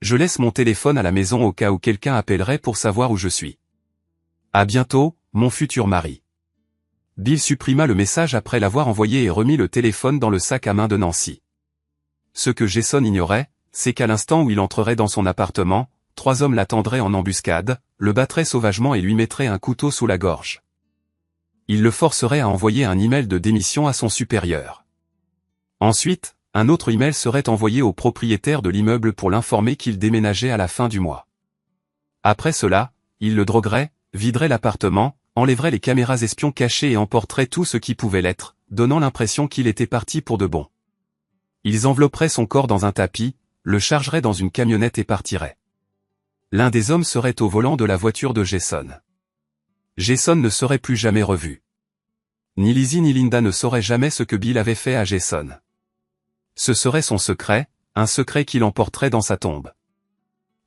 Je laisse mon téléphone à la maison au cas où quelqu'un appellerait pour savoir où je suis. À bientôt, mon futur mari. Bill supprima le message après l'avoir envoyé et remit le téléphone dans le sac à main de Nancy. Ce que Jason ignorait, c'est qu'à l'instant où il entrerait dans son appartement, 3 hommes l'attendraient en embuscade, le battraient sauvagement et lui mettraient un couteau sous la gorge. Ils le forceraient à envoyer un email de démission à son supérieur. Ensuite, un autre email serait envoyé au propriétaire de l'immeuble pour l'informer qu'il déménageait à la fin du mois. Après cela, il le droguerait, viderait l'appartement, enlèverait les caméras espions cachées et emporterait tout ce qui pouvait l'être, donnant l'impression qu'il était parti pour de bon. Ils envelopperaient son corps dans un tapis, le chargeraient dans une camionnette et partiraient. L'un des hommes serait au volant de la voiture de Jason. Jason ne serait plus jamais revu. Ni Lizzie ni Linda ne sauraient jamais ce que Bill avait fait à Jason. Ce serait son secret, un secret qui l'emporterait dans sa tombe.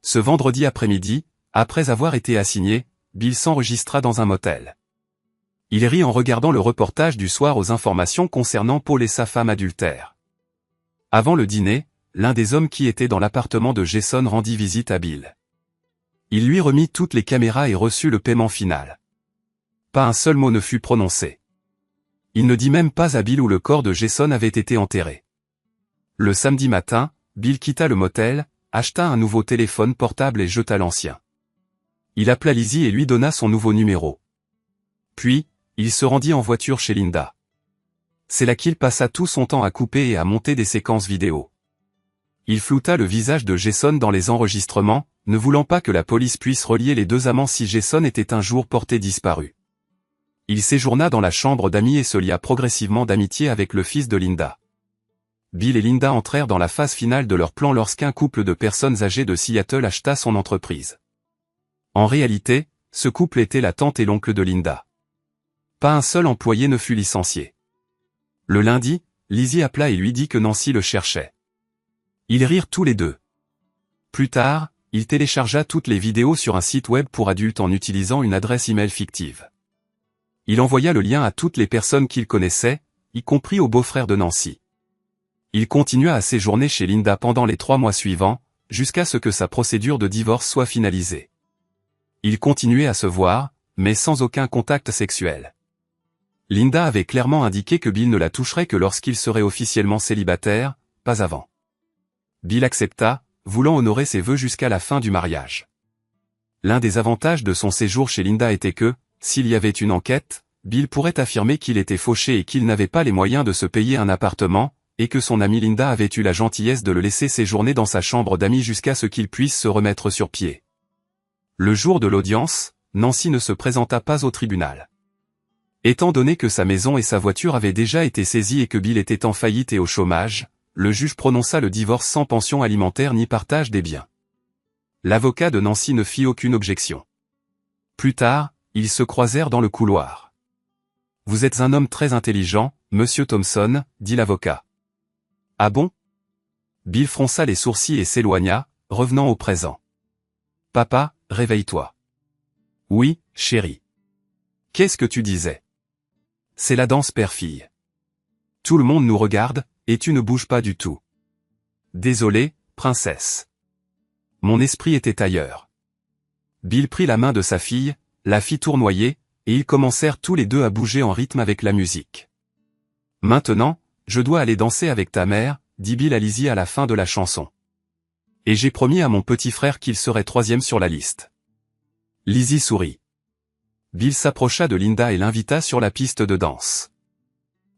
Ce vendredi après-midi, après avoir été assigné, Bill s'enregistra dans un motel. Il rit en regardant le reportage du soir aux informations concernant Paul et sa femme adultère. Avant le dîner, l'un des hommes qui était dans l'appartement de Jason rendit visite à Bill. Il lui remit toutes les caméras et reçut le paiement final. Pas un seul mot ne fut prononcé. Il ne dit même pas à Bill où le corps de Jason avait été enterré. Le samedi matin, Bill quitta le motel, acheta un nouveau téléphone portable et jeta l'ancien. Il appela Lizzie et lui donna son nouveau numéro. Puis, il se rendit en voiture chez Linda. C'est là qu'il passa tout son temps à couper et à monter des séquences vidéo. Il flouta le visage de Jason dans les enregistrements, ne voulant pas que la police puisse relier les deux amants si Jason était un jour porté disparu. Il séjourna dans la chambre d'amis et se lia progressivement d'amitié avec le fils de Linda. Bill et Linda entrèrent dans la phase finale de leur plan lorsqu'un couple de personnes âgées de Seattle acheta son entreprise. En réalité, ce couple était la tante et l'oncle de Linda. Pas un seul employé ne fut licencié. Le lundi, Lizzie appela et lui dit que Nancy le cherchait. Ils rirent tous les deux. Plus tard, il téléchargea toutes les vidéos sur un site web pour adultes en utilisant une adresse email fictive. Il envoya le lien à toutes les personnes qu'il connaissait, y compris au beau-frère de Nancy. Il continua à séjourner chez Linda pendant les 3 mois suivants, jusqu'à ce que sa procédure de divorce soit finalisée. Ils continuaient à se voir, mais sans aucun contact sexuel. Linda avait clairement indiqué que Bill ne la toucherait que lorsqu'il serait officiellement célibataire, pas avant. Bill accepta, voulant honorer ses vœux jusqu'à la fin du mariage. L'un des avantages de son séjour chez Linda était que, s'il y avait une enquête, Bill pourrait affirmer qu'il était fauché et qu'il n'avait pas les moyens de se payer un appartement, et que son amie Linda avait eu la gentillesse de le laisser séjourner dans sa chambre d'amis jusqu'à ce qu'il puisse se remettre sur pied. Le jour de l'audience, Nancy ne se présenta pas au tribunal. Étant donné que sa maison et sa voiture avaient déjà été saisies et que Bill était en faillite et au chômage, le juge prononça le divorce sans pension alimentaire ni partage des biens. L'avocat de Nancy ne fit aucune objection. Plus tard, ils se croisèrent dans le couloir. « Vous êtes un homme très intelligent, monsieur Thompson, » dit l'avocat. « Ah bon ?» Bill fronça les sourcils et s'éloigna, revenant au présent. « Papa, réveille-toi. »« Oui, chérie. »« Qu'est-ce que tu disais ?»« C'est la danse père-fille. Tout le monde nous regarde, et tu ne bouges pas du tout. »« Désolé, princesse. Mon esprit était ailleurs. » Bill prit la main de sa fille, la fit tournoyer, et ils commencèrent tous les deux à bouger en rythme avec la musique. « Maintenant, je dois aller danser avec ta mère, » dit Bill à Lizzie à la fin de la chanson. « Et j'ai promis à mon petit frère qu'il serait 3e sur la liste. » Lizzie sourit. Bill s'approcha de Linda et l'invita sur la piste de danse.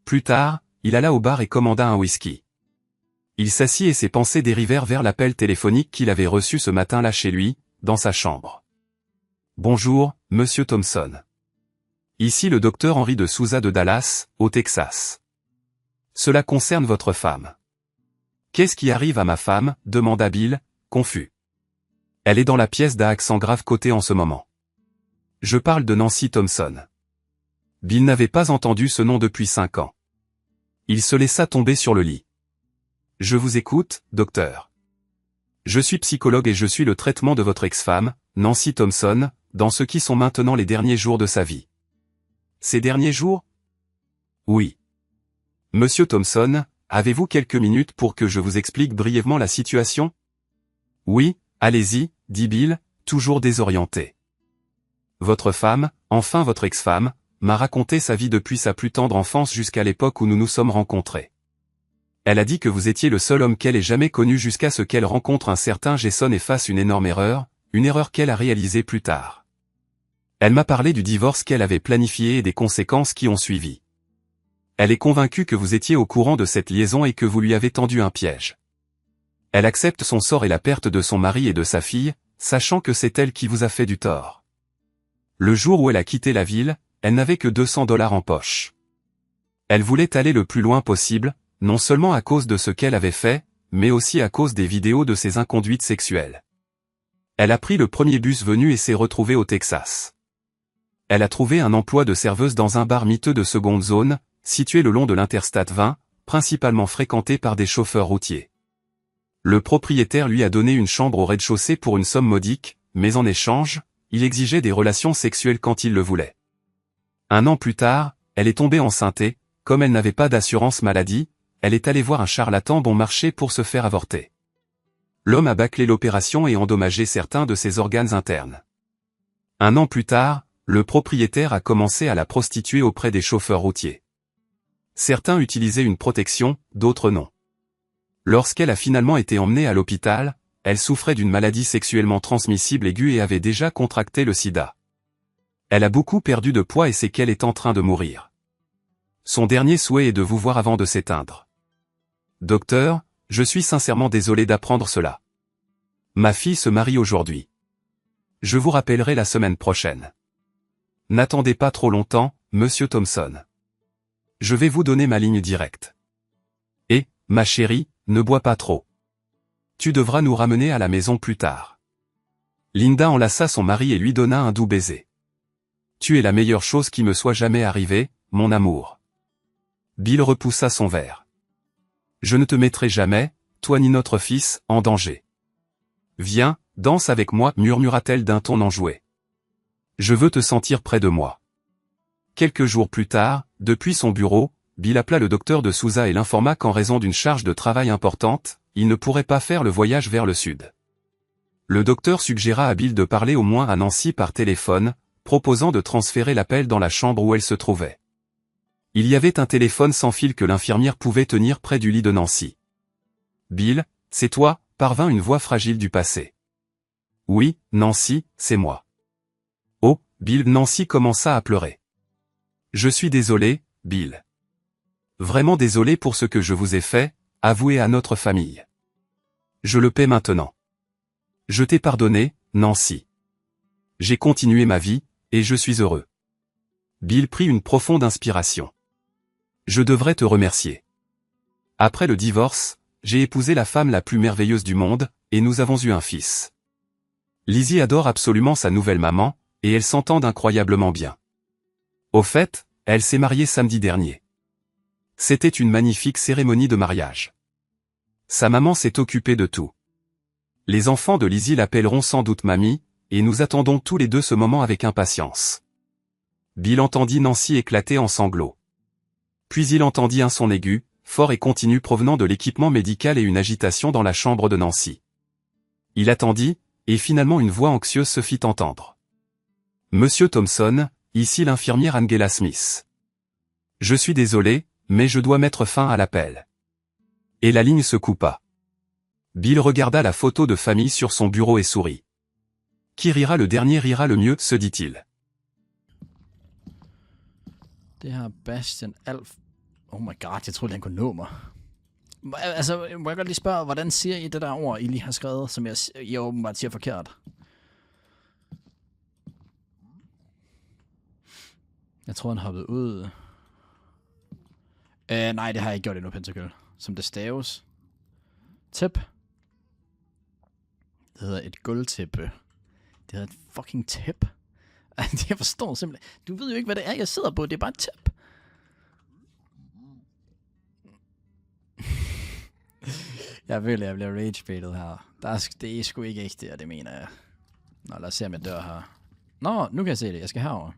Plus tard, il alla au bar et commanda un whisky. Il s'assit et ses pensées dérivèrent vers l'appel téléphonique qu'il avait reçu ce matin-là chez lui, dans sa chambre. « Bonjour, monsieur Thompson. Ici le docteur Henry de Souza de Dallas, au Texas. Cela concerne votre femme. »« Qu'est-ce qui arrive à ma femme ?» demanda Bill, confus. « Elle est dans la pièce d'à accent grave coté en ce moment. Je parle de Nancy Thompson. » Bill n'avait pas entendu ce nom depuis 5 ans. Il se laissa tomber sur le lit. « Je vous écoute, docteur. Je suis psychologue et je suis le traitement de votre ex-femme, Nancy Thompson, dans ce qui sont maintenant les derniers jours de sa vie. » « Ces derniers jours ? » ?»« Oui. »« Monsieur Thompson, avez-vous quelques minutes pour que je vous explique brièvement la situation ? » ?»« Oui, allez-y, » dit Bill, toujours désorienté. « Votre femme, enfin votre ex-femme, m'a raconté sa vie depuis sa plus tendre enfance jusqu'à l'époque où nous nous sommes rencontrés. Elle a dit que vous étiez le seul homme qu'elle ait jamais connu jusqu'à ce qu'elle rencontre un certain Jason et fasse une erreur qu'elle a réalisée plus tard. Elle m'a parlé du divorce qu'elle avait planifié et des conséquences qui ont suivi. Elle est convaincue que vous étiez au courant de cette liaison et que vous lui avez tendu un piège. Elle accepte son sort et la perte de son mari et de sa fille, sachant que c'est elle qui vous a fait du tort. Le jour où elle a quitté la ville, elle n'avait que $200 en poche. Elle voulait aller le plus loin possible, non seulement à cause de ce qu'elle avait fait, mais aussi à cause des vidéos de ses inconduites sexuelles. Elle a pris le premier bus venu et s'est retrouvée au Texas. Elle a trouvé un emploi de serveuse dans un bar miteux de seconde zone, situé le long de l'Interstate 20, principalement fréquenté par des chauffeurs routiers. Le propriétaire lui a donné une chambre au rez-de-chaussée pour une somme modique, mais en échange, il exigeait des relations sexuelles quand il le voulait. 1 an plus tard, elle est tombée enceinte et, comme elle n'avait pas d'assurance maladie, elle est allée voir un charlatan bon marché pour se faire avorter. L'homme a bâclé l'opération et endommagé certains de ses organes internes. 1 an plus tard, le propriétaire a commencé à la prostituer auprès des chauffeurs routiers. Certains utilisaient une protection, d'autres non. Lorsqu'elle a finalement été emmenée à l'hôpital, elle souffrait d'une maladie sexuellement transmissible aiguë et avait déjà contracté le sida. Elle a beaucoup perdu de poids et sait qu'elle est en train de mourir. Son dernier souhait est de vous voir avant de s'éteindre. Docteur, je suis sincèrement désolé d'apprendre cela. Ma fille se marie aujourd'hui. Je vous rappellerai la semaine prochaine. N'attendez pas trop longtemps, Monsieur Thompson. Je vais vous donner ma ligne directe. Et, ma chérie, ne bois pas trop. Tu devras nous ramener à la maison plus tard. Linda enlaça son mari et lui donna un doux baiser. Tu es la meilleure chose qui me soit jamais arrivée, mon amour. Bill repoussa son verre. Je ne te mettrai jamais, toi ni notre fils, en danger. Viens, danse avec moi, murmura-t-elle d'un ton enjoué. Je veux te sentir près de moi. Quelques jours plus tard, depuis son bureau, Bill appela le docteur de Souza et l'informa qu'en raison d'une charge de travail importante, il ne pourrait pas faire le voyage vers le sud. Le docteur suggéra à Bill de parler au moins à Nancy par téléphone, proposant de transférer l'appel dans la chambre où elle se trouvait. Il y avait un téléphone sans fil que l'infirmière pouvait tenir près du lit de Nancy. Bill, c'est toi, parvint une voix fragile du passé. Oui, Nancy, c'est moi. Oh, Bill, Nancy commença à pleurer. Je suis désolé, Bill. Vraiment désolé pour ce que je vous ai fait, avouez à notre famille. Je le paie maintenant. Je t'ai pardonné, Nancy. J'ai continué ma vie, et je suis heureux. Bill prit une profonde inspiration. Je devrais te remercier. Après le divorce, j'ai épousé la femme la plus merveilleuse du monde, et nous avons eu un fils. Lizzie adore absolument sa nouvelle maman, et elles s'entendent incroyablement bien. Au fait, elle s'est mariée samedi dernier. C'était une magnifique cérémonie de mariage. Sa maman s'est occupée de tout. Les enfants de Lizzie l'appelleront sans doute mamie, et nous attendons tous les deux ce moment avec impatience. Bill entendit Nancy éclater en sanglots. Puis il entendit un son aigu, fort et continu provenant de l'équipement médical et une agitation dans la chambre de Nancy. Il attendit, et finalement une voix anxieuse se fit entendre. Monsieur Thompson, ici l'infirmière Angela Smith. Je suis désolé, mais je dois mettre fin à l'appel. Et la ligne se coupa. Bill regarda la photo de famille sur son bureau et sourit. Qui rira le dernier rira le mieux, se dit-il. Det har Bastian Alf. Oh my god, jeg troede, han kunne nå mig. Altså, må jeg godt lige spørge, hvordan siger I det der ord, I lige har skrevet, som jeg åbenbart siger forkert? Jeg tror, han hoppede ud. Nej, det har jeg ikke gjort endnu, Pentacle. Som det staves. Tip. Det hedder et gulvtæppe. Det hedder et fucking tip. Jeg forstår simpelthen. Du ved jo ikke, hvad det er, jeg sidder på. Det er bare et tip. Jeg føler, jeg bliver rage-baitet her. Det er sgu ikke ægte, og det mener jeg. Nå, lad os se, om jeg dør her. Nå, nu kan jeg se det. Jeg skal herover.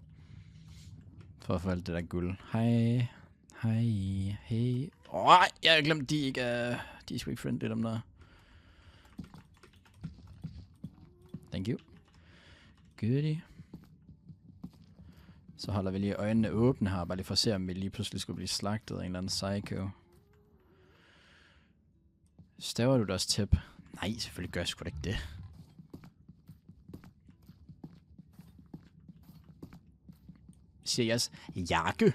For at få alt det der guld. Hej. Hej. Hej. Jeg har glemt, de ikke er... De er sgu ikke friendly, dem der. Thank you. Goodie. Så holder vi lige øjnene åbne her, bare lige for at se, om vi lige pludselig skulle blive slagtet af en eller anden psycho. Staver du det også tip? Nej, selvfølgelig gør jeg sgu da ikke det. Siger jeg jakke?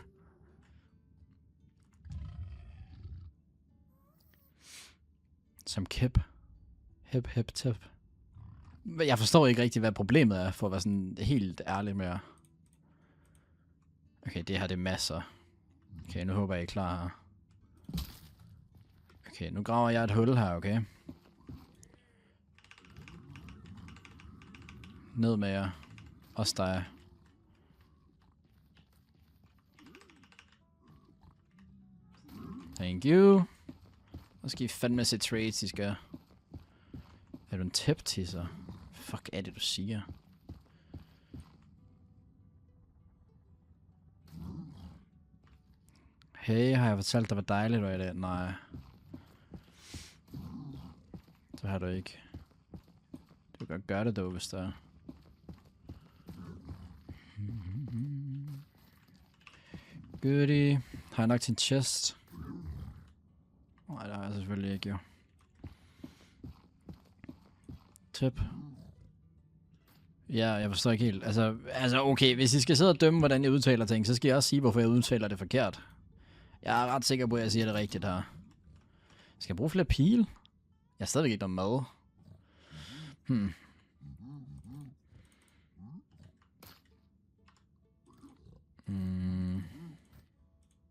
Som kæp. Hip, hip, tip. Jeg forstår ikke rigtig, hvad problemet er, for at være sådan helt ærlig med jer. Okay, det her det er masser. Okay, nu håber jeg, I er klar her. Okay, nu graver jeg et hul her, okay? Ned med jer. Også dig. Thank you. Så skal I fandme se trades, I skal. Er du en tip-tisser? Fuck er det, du siger? Hey, har jeg fortalt dig, hvor dejligt du er i dag? Nej. Det har du ikke. Du kan godt gøre det dog, hvis der er. Goodie. Har jeg nok til en chest? Nej, det har jeg selvfølgelig ikke, jo. Tip. Ja, jeg forstår ikke helt. Altså, okay, hvis I skal sidde og dømme, hvordan jeg udtaler ting, så skal jeg også sige, hvorfor jeg udtaler det forkert. Jeg er ret sikker på, at jeg siger det rigtigt her. Skal jeg bruge flere pile? Jeg har stadigvæk ikke noget mad.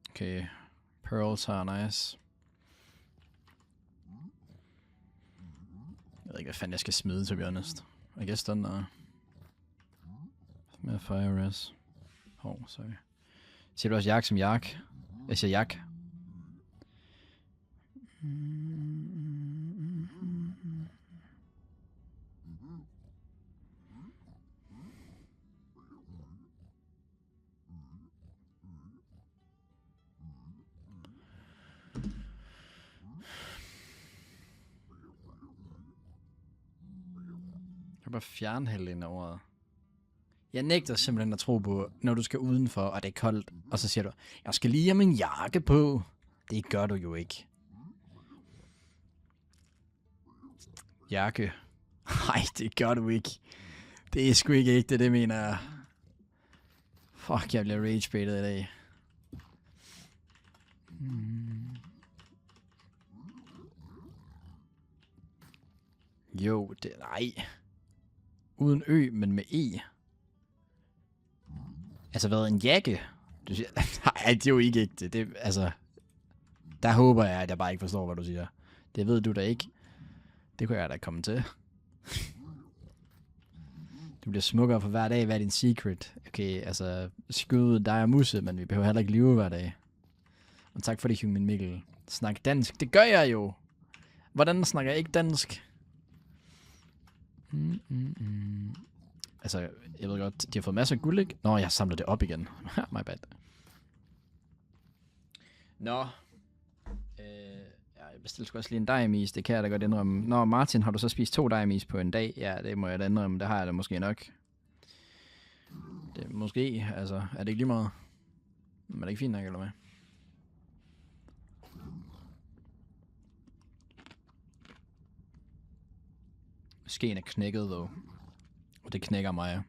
Okay. Pearls her, nice. Jeg ved ikke, hvad fanden jeg skal smide, to be honest. I guess den er... Med fire res. Sorry. Siger du også jak som jak? Jeg siger jak. Jeg kan bare fjerne halvdelen af ordet. Jeg nægter simpelthen at tro på, når du skal udenfor, og det er koldt, og så siger du, jeg skal lige have min jakke på. Det gør du jo ikke. Jakke. Nej, det gør du ikke. Det er sgu ikke ægte, det mener jeg. Fuck, jeg bliver ragebaitet i dag. Jo, det... Nej. Uden ø, men med e. Altså, hvad, en jakke? Du siger... Nej, det er jo ikke ægte. Det, altså... Der håber jeg, at jeg bare ikke forstår, hvad du siger. Det ved du da ikke. Det kunne jeg da komme til. Du bliver smukkere for hver dag. Hvad er din secret? Okay, altså... Skud dig og musse, men vi behøver heller ikke lyve hver dag. Og tak for det, Hyngmin Mikkel. Snak dansk. Det gør jeg jo! Hvordan snakker jeg ikke dansk? Altså, jeg ved godt, de har fået masser af guld, ikke? Nå, jeg samler det op igen. My bad. Nå. Jeg bestilte sgu også lige en dejmis, det kan jeg da godt indrømme. Nå, Martin, har du så spist 2 dejmis på en dag? Ja, det må jeg da indrømme, det har jeg da måske nok. Det måske, altså, er det ikke lige meget? Men er det ikke fint nok, eller hvad? Skeen er knækket, dog. Og det knækker mig.